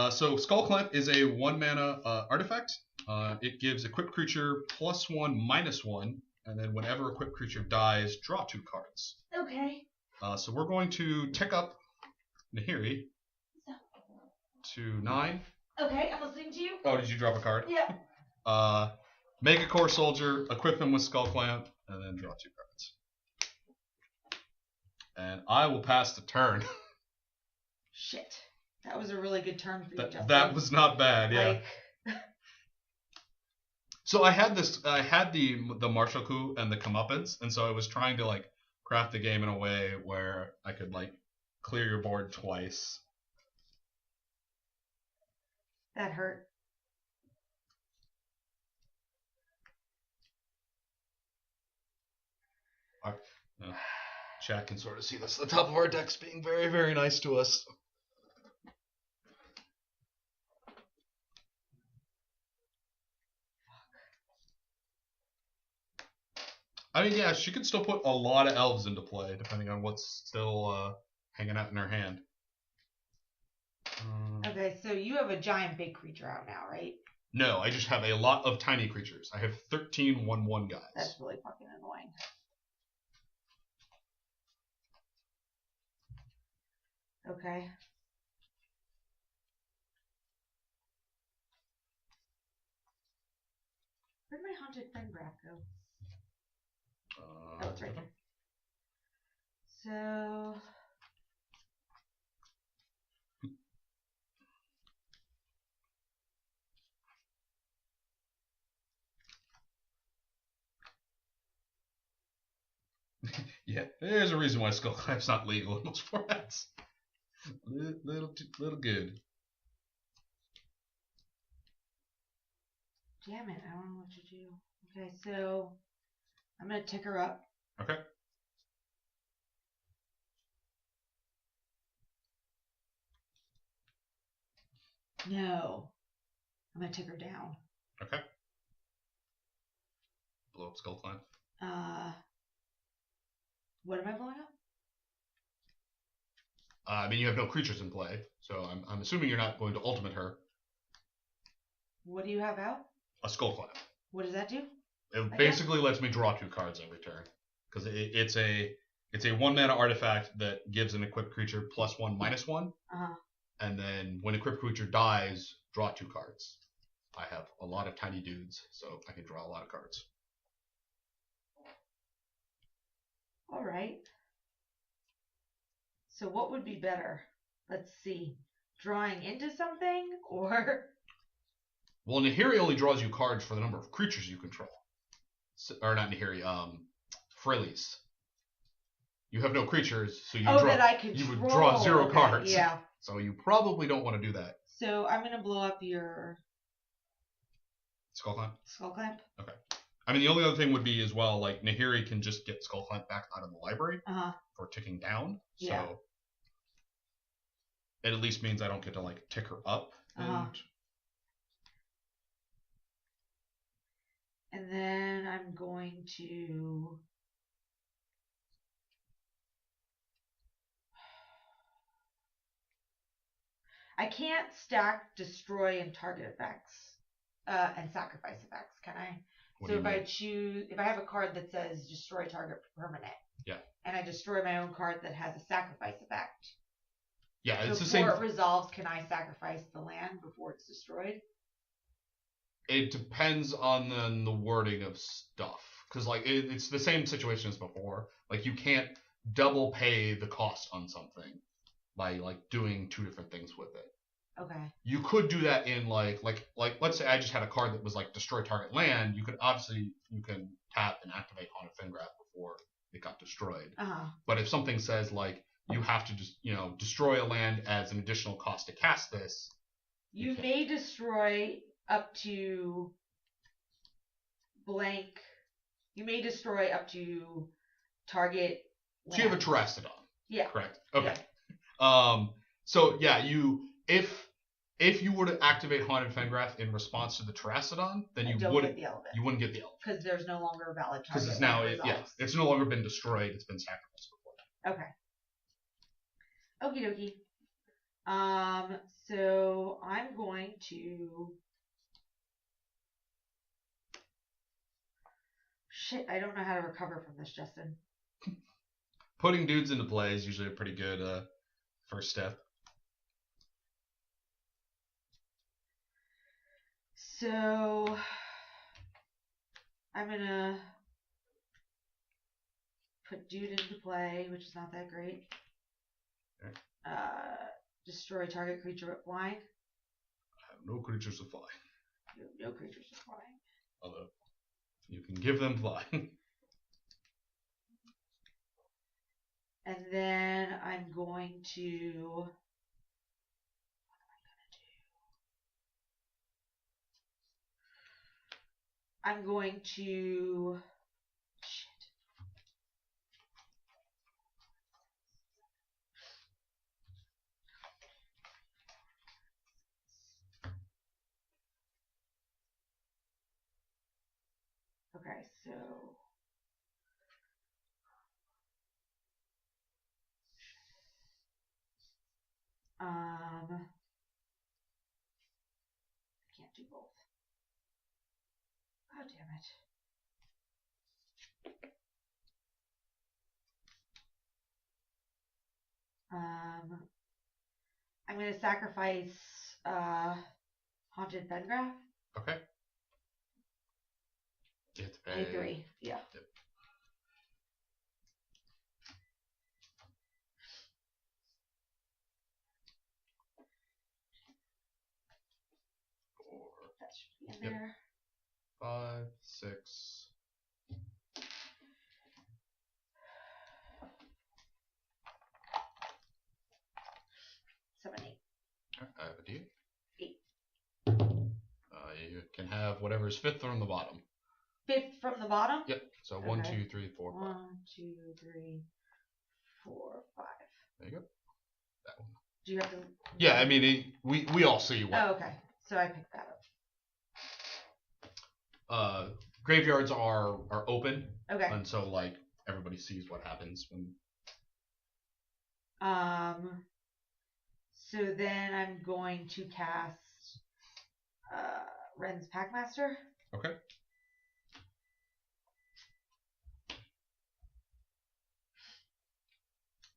So Skull Clamp is a 1 mana artifact. It gives equipped creature +1/-1, and then whenever equipped creature dies, draw 2 cards. Okay. So we're going to tick up Nahiri to 9. Okay, I'm listening to you. Oh, did you drop a card? Yeah. Make a core soldier, equip him with Skull Clamp, and then draw 2 cards. And I will pass the turn. Shit. That was a really good turn for you, Justin. That was not bad, yeah. So I had the Marshall Coup and the Comeuppance, and so I was trying to like craft the game in a way where I could like clear your board twice. That hurt. Chat can sort of see this. The top of our deck's being very, very nice to us. I mean, yeah, she could still put a lot of elves into play, depending on what's still hanging out in her hand. Okay, so you have a giant big creature out now, right? No, I just have a lot of tiny creatures. I have 13 1/1 guys. That's really fucking annoying. Okay. Where'd my haunted friend graph go? Oh, it's right there. So... Yeah, there's a reason why Skull Clamp's not legal in most formats. Little good. Damn it, I don't know what to do. Okay, so I'm gonna tick her up. Okay. No. I'm gonna tick her down. Okay. Blow up Skull Clamp. What am I blowing up? I mean, you have no creatures in play, so I'm assuming you're not going to ultimate her. What do you have out? A Skull Clamp. What does that do? It basically lets me draw 2 cards every turn, because it's a 1 mana artifact that gives an equipped creature +1/-1. And then when equipped creature dies, draw 2 cards. I have a lot of tiny dudes, so I can draw a lot of cards. All right. So what would be better? Let's see. Drawing into something or... Well, Nahiri only draws you cards for the number of creatures you control. Or not Nahiri, Freylis. You have no creatures, so that I control. You would draw 0 cards. Yeah. So you probably don't want to do that. So I'm going to blow up your... Skull Clamp? Skull Clamp? Okay. I mean, the only other thing would be as well, like, Nahiri can just get Skull Clamp back out of the library for ticking down. So yeah. It at least means I don't get to, like, tick her up. And then I'm going to... I can't stack destroy and target effects and sacrifice effects, can I? So if I have a card that says destroy target permanent, and I destroy my own card that has a sacrifice effect, yeah, it's so the same. Before it resolves, can I sacrifice the land before it's destroyed? It depends on the wording of stuff, because like it's the same situation as before. Like you can't double pay the cost on something by like doing two different things with it. Okay. You could do that in like let's say I just had a card that was like destroy target land. You can tap and activate Haunted Fengraf before it got destroyed. But if something says like you have to just destroy a land as an additional cost to cast this, you may destroy up to blank. You may destroy up to target land. So you have a Terrastodon. Yeah. Correct. Okay. Yeah. So yeah, if you were to activate Haunted Fengraf in response to the Terrastodon, then you wouldn't get the element. Because there's no longer a valid target. Because it's now it's no longer been destroyed. It's been sacrificed before that. Okay. Okie dokie. So I'm going to. Shit, I don't know how to recover from this, Justin. Putting dudes into play is usually a pretty good first step. So I'm gonna put dude into play, which is not that great. Okay. Destroy target creature with flying. I have no creatures with flying. You have no creatures with flying. Although you can give them flying. And then I'm going to. I'm going to. Shit. Okay, so. I can't do both. Oh, damn it. I'm going to sacrifice Haunted Fengraf. Okay. You have to pay. Pay 3, yeah. Yep. That should be in there. 5, 6. 7, 8. I have a D. 8. You can have whatever's fifth from the bottom. Fifth from the bottom? Yep. So Okay. 1, 2, 3, 4, 5. 1, 2, 3, 4, 5. There you go. That one. Do you have to? Yeah, I mean, we all see what. Oh, okay. So I picked that up. Graveyards are open. Okay. And so like everybody sees what happens when. So then I'm going to cast Ren's Packmaster. Okay.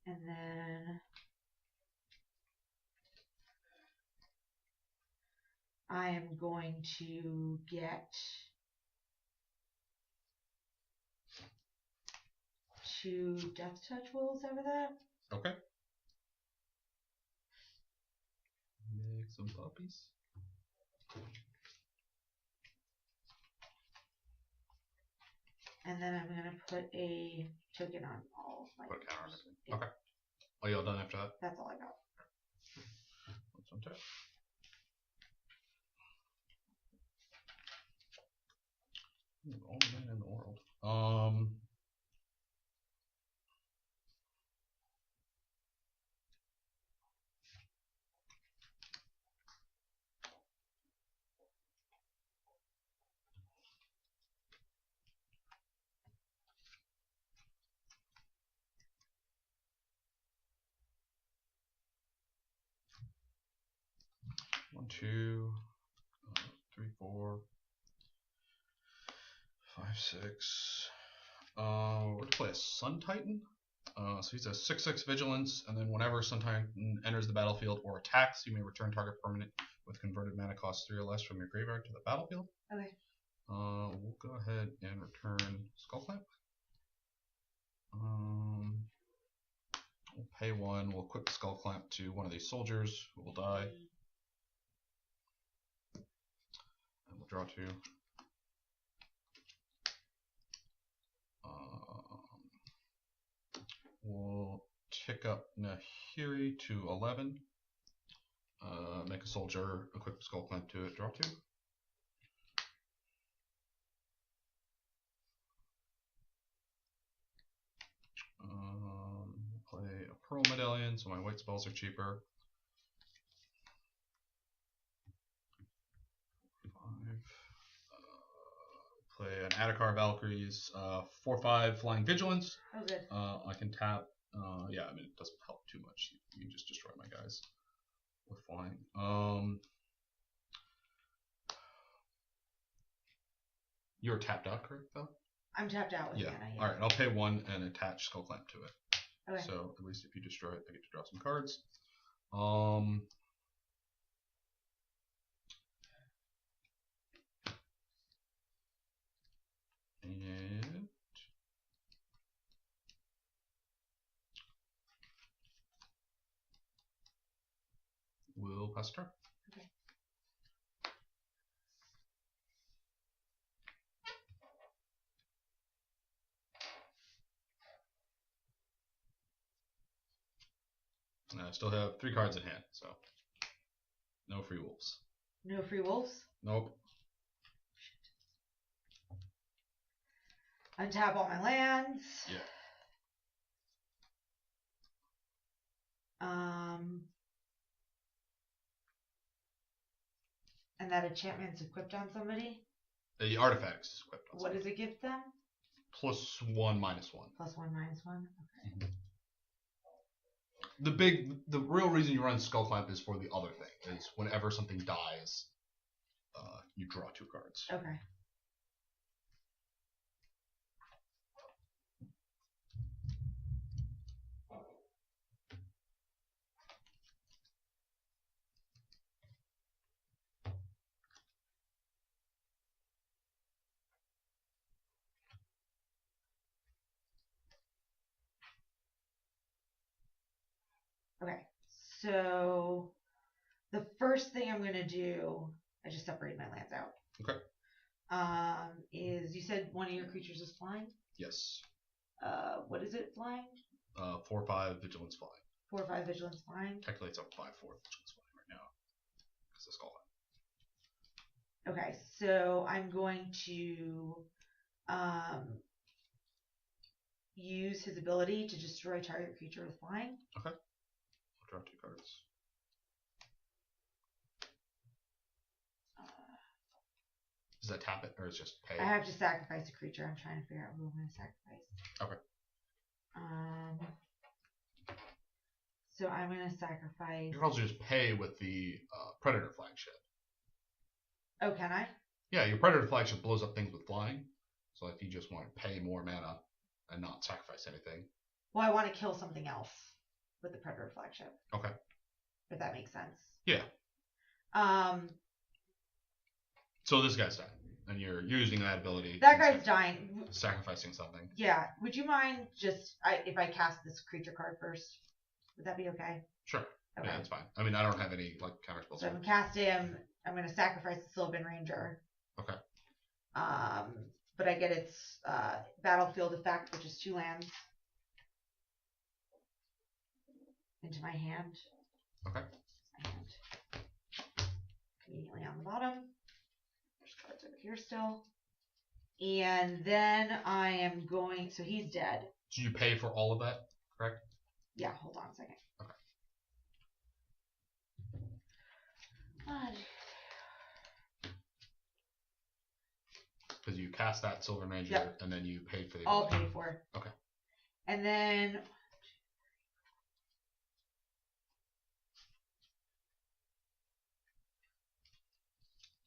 And then I am going to get 2 Death Touch Wolves over that. Okay. Make some puppies. And then I'm going to put a token on all of my. Put a counter on creatures. everything. Yeah. Okay. Are you all done after that? That's all I got. What's on tap? All the men in the world. 1, 2, 3, 4, 5, 6. We're gonna play a Sun Titan. So he's a 6/6 vigilance, and then whenever Sun Titan enters the battlefield or attacks, you may return target permanent with converted mana mana cost 3 or less from your graveyard to the battlefield. Okay. We'll go ahead and return Skullclamp. We'll pay 1. We'll equip Skullclamp to one of these soldiers who will die. And we'll draw 2. We'll tick up Nahiri to 11. Make a soldier, equip Skullclamp to it, draw 2. Play a Pearl Medallion, so my white spells are cheaper. 5. Play an Adakar Valkyries, 4/5 Flying Vigilance. Oh, good. I can tap. Yeah, I mean it doesn't help too much. You can just destroy my guys with flying. You're tapped out, correct though? I'm tapped out with Yeah. mana. All right, I'll pay 1 and attach Skullclamp to it. Okay. So at least if you destroy it, I get to draw some cards. And we'll pass turn. Okay. And I still have 3 cards in hand, so no free wolves. No free wolves. Nope. Untap all my lands. Yeah. And that enchantment's equipped on somebody. The artifact is equipped on What something. does it give them? +1, -1. +1, -1. Okay. The real reason you run Skullclamp is for the other thing. Is whenever something dies, you draw 2 cards. Okay. Okay, so the first thing I'm going to do, I just separated my lands out. Okay. Is you said one of your creatures is flying? Yes. What is it flying? 4/5 Vigilance flying. 4/5 vigilance flying. Technically, it's a 5/4 Vigilance flying right now because of Skullclamp. Okay, so I'm going to use his ability to destroy target creature with flying. Okay. I'll draw 2 cards. Does that tap it or is it just pay? I have to sacrifice a creature. I'm trying to figure out who I'm going to sacrifice. Okay. So I'm going to sacrifice. You can also just pay with the Predator flagship. Oh, can I? Yeah, your Predator flagship blows up things with flying. So if you just want to pay more mana and not sacrifice anything. Well, I want to kill something else with the Predator flagship. Okay. If that makes sense. Yeah. So this guy's dying, and you're using that ability. That guy's dying. Sacrificing something. Yeah. Would you mind just if I cast this creature card first? Would that be okay? Sure. Okay. Yeah, that's fine. I mean, I don't have any counter spells. So I'm gonna cast him. I'm gonna sacrifice the Sylvan Ranger. Okay. But I get its battlefield effect, which is 2 lands, into my hand. Okay. And immediately on the bottom. There's cards over here still. And then I am going. So he's dead. So you pay for all of that, correct? Yeah. Hold on a second. Okay. Because you cast that Silver Ranger, Yep. and then you paid for the All ability. paid for. Okay. And then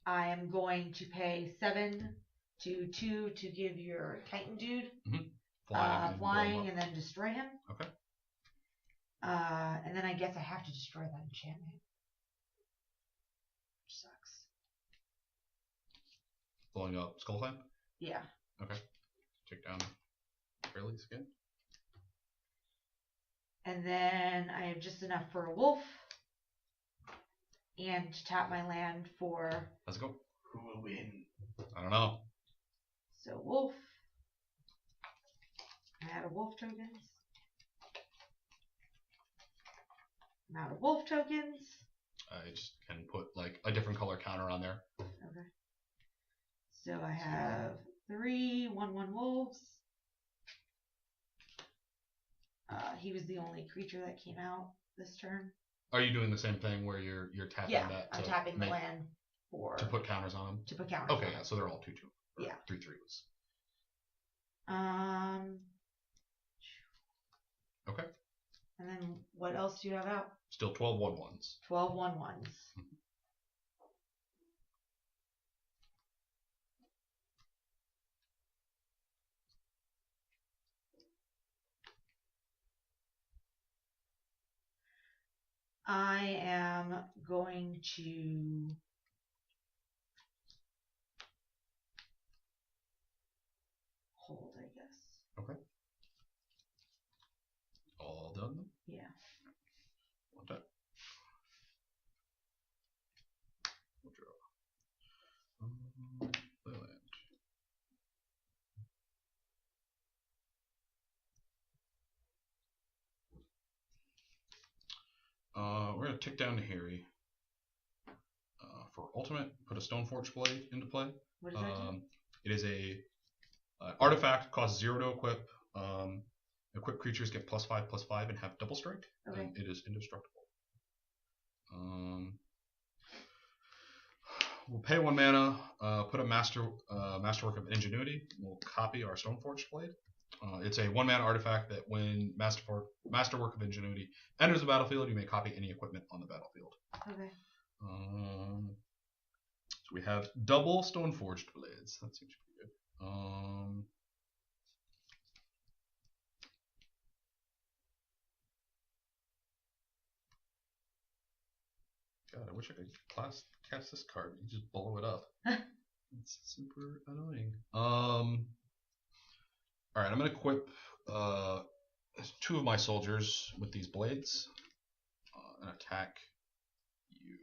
I am going to pay 7 to 2 to give your Titan dude flying and then destroy him. Okay. And then I guess I have to destroy that enchantment. sucks. Blowing up Skull Clamp. Yeah. Okay. Take down Fairly's again. And then I have just enough for a wolf. And to tap my land for. Let's go. Who will win? I don't know. So wolf. I'm out of wolf tokens. I'm out of wolf tokens. I just can put like a different color counter on there. Okay. So I have 3 1/1 wolves. He was the only creature that came out this turn. Are you doing the same thing where you're tapping Yeah, that? I'm tapping the land for to put counters on them. to put counters. Okay, on yeah. them. So they're all 2/2. Yeah. 3/3s. Okay. And then what else do you have out? Still 12 1/1s. 12 1/1s. I am going to hold, I guess. Okay. All done? Yeah. One time. We'll draw. Play land. We're going to tick down to Harry. For ultimate, put a Stoneforge Blade into play. What does that do? It is a artifact, costs 0 to equip. Equipped creatures get +5/+5 and have double strike. Okay. And it is indestructible. We'll pay 1 mana, put a Masterwork of Ingenuity. We'll copy our Stoneforge Blade. It's a 1 mana artifact that when Masterwork of Ingenuity enters the battlefield, you may copy any equipment on the battlefield. Okay. So we have double Stoneforged Blades. That seems pretty good. God, I wish I could cast this card. You just blow it up. It's super annoying. All right, I'm gonna equip 2 of my soldiers with these blades and attack you.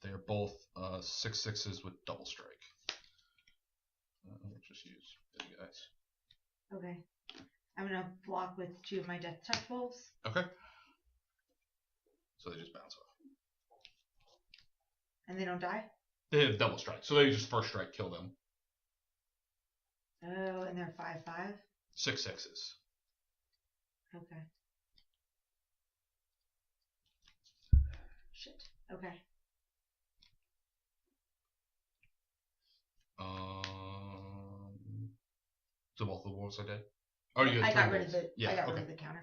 They are both 6/6s with double strike. I'll just use big guys. Okay. I'm gonna block with 2 of my Death Touch wolves. Okay. So they just bounce off. And they don't die? They have double strike, so they just first strike kill them. Oh, and they're 5/5? 6/6s. Okay. Shit. Okay. So both the wolves are dead. Oh, you. I got rid of wolves. the. Yeah. I got Okay. rid of the counter.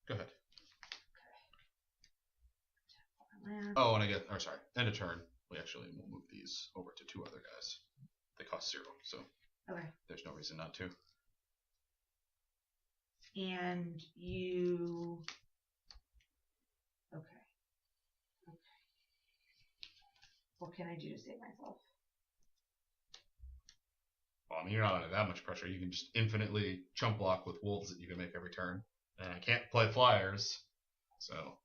Go ahead. Land. Oh, and I get. Or sorry. End of turn. We actually will move these over to 2 other guys. They cost 0, so Okay. there's no reason not to. And you. Okay. Okay. What can I do to save myself? Well, I mean, you're not under that much pressure. You can just infinitely chump block with wolves that you can make every turn. And I can't play flyers, so.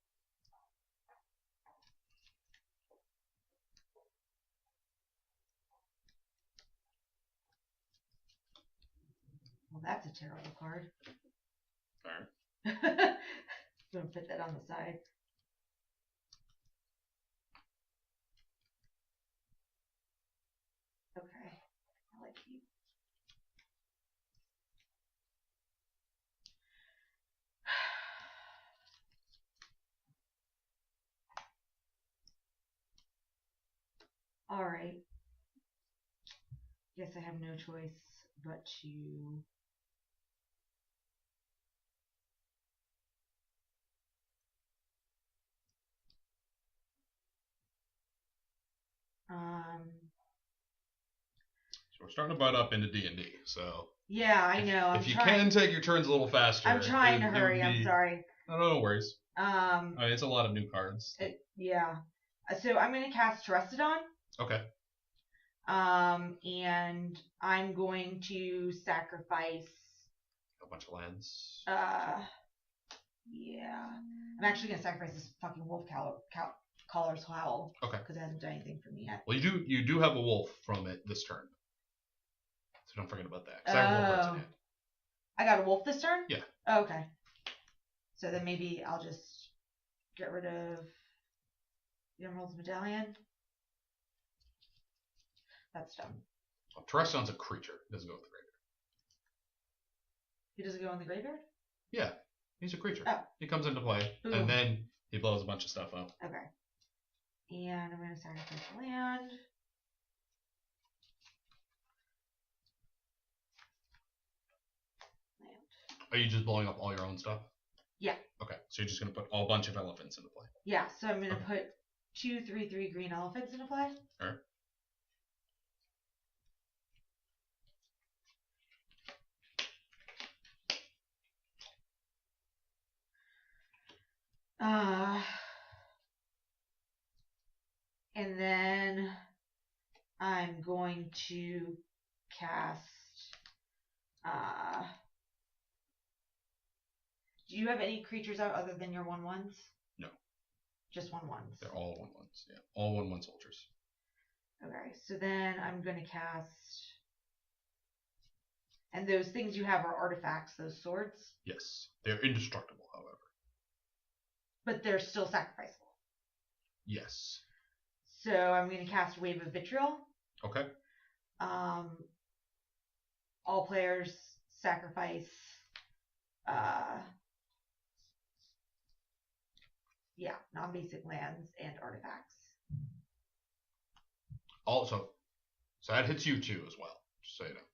Well, that's a terrible card. Alright. I'm gonna put that on the side. Okay. I like you. Alright. Guess I have no choice but to We're starting to butt up into D&D, so Yeah, I know. if you can take your turns a little faster. I'm trying to it would hurry. I'm be- sorry. No worries. I mean, it's a lot of new cards. Yeah. So I'm gonna cast Trustodon. Okay. And I'm going to sacrifice A bunch of lands. Yeah. I'm actually gonna sacrifice this fucking wolf collar's howl. Okay. Because it hasn't done anything for me yet. Well, you do have a wolf from it this turn, so don't forget about that. 'Cause I have wolf cards in hand. I got a wolf this turn? Yeah. Oh, okay. So then maybe I'll just get rid of the Emerald's Medallion. That's dumb. Well, Terrestron's a creature. It doesn't go with the graveyard. He doesn't go in the graveyard? Yeah, he's a creature. Oh. He comes into play, Ooh. and then he blows a bunch of stuff up. Okay. And I'm going to sacrifice land. Are you just blowing up all your own stuff? Yeah. Okay, so you're just going to put a bunch of elephants into play. Yeah, so I'm going to Okay. put 2/3/3 green elephants into play. Alright. And then I'm going to cast. Do you have any creatures out other than your 1/1s? No. Just 1/1s. They're all 1/1s. Yeah, all 1/1 soldiers. Okay, so then I'm going to cast. And those things you have are artifacts, those swords? Yes, they're indestructible, however. But they're still sacrificable. Yes. So I'm going to cast Wave of Vitriol. Okay. All players sacrifice. Non-basic lands and artifacts. Also, so that hits you too as well. Just so you know.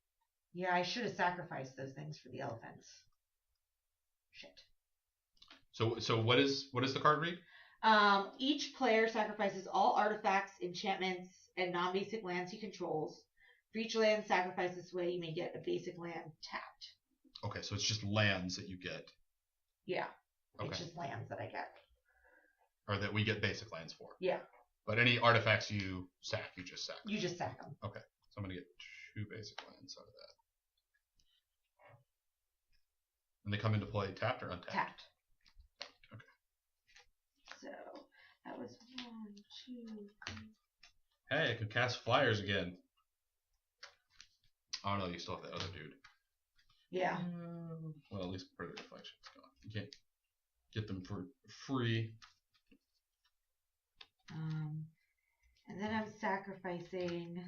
Yeah, I should have sacrificed those things for the elephants. Shit. So what is the card read? Each player sacrifices all artifacts, enchantments, and non-basic lands he controls. For each land sacrificed this way, you may get a basic land tapped. Okay, so it's just lands that you get. Yeah. Okay. It's just lands that I get. Or that we get basic lands for. Yeah. But any artifacts you sack, you just sack. You just sack them. Okay, so I'm going to get 2 basic lands out of that. And they come into play tapped or untapped? Tapped. Okay. So that was 1, 2, 3. Hey, I could cast flyers again. Oh no, you still have that other dude. Yeah. Well, at least Predator Deflection's gone. You can't get them for free. And then I'm sacrificing.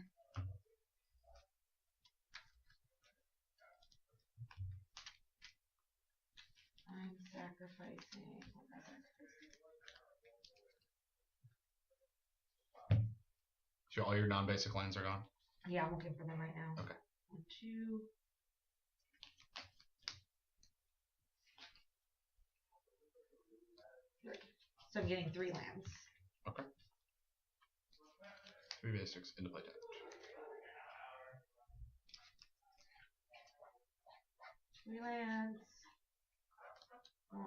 What am I sacrificing? So all your non-basic lands are gone? Yeah, I'm looking for them right now. Okay. 1, 2. Three. So I'm getting 3 lands. Okay. 3 basics into play tapped. Three lands. 1,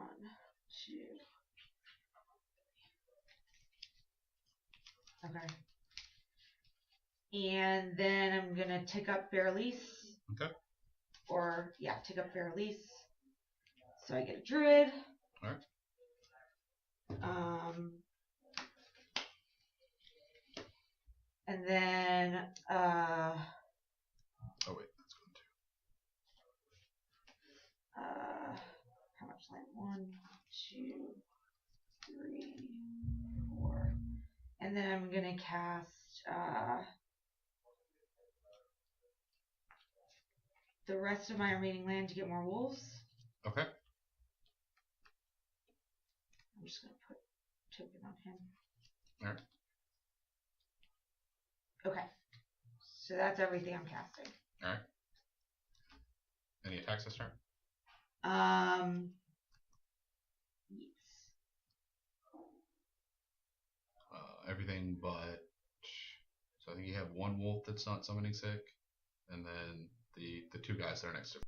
2. Okay. And then I'm gonna tick up Fair Lease. Okay. Or yeah, tick up Fair Lease. So I get a Druid. Alright. And then Oh wait, that's going to. how much land? 1, 2, 3, 4. And then I'm gonna cast the rest of my remaining land to get more wolves. Okay. I'm just gonna put token on him. Alright. Okay. So that's everything I'm casting. Alright. Any attacks this turn? Yes. Everything but. So I think you have 1 wolf that's not summoning sick. and then the two guys that are next to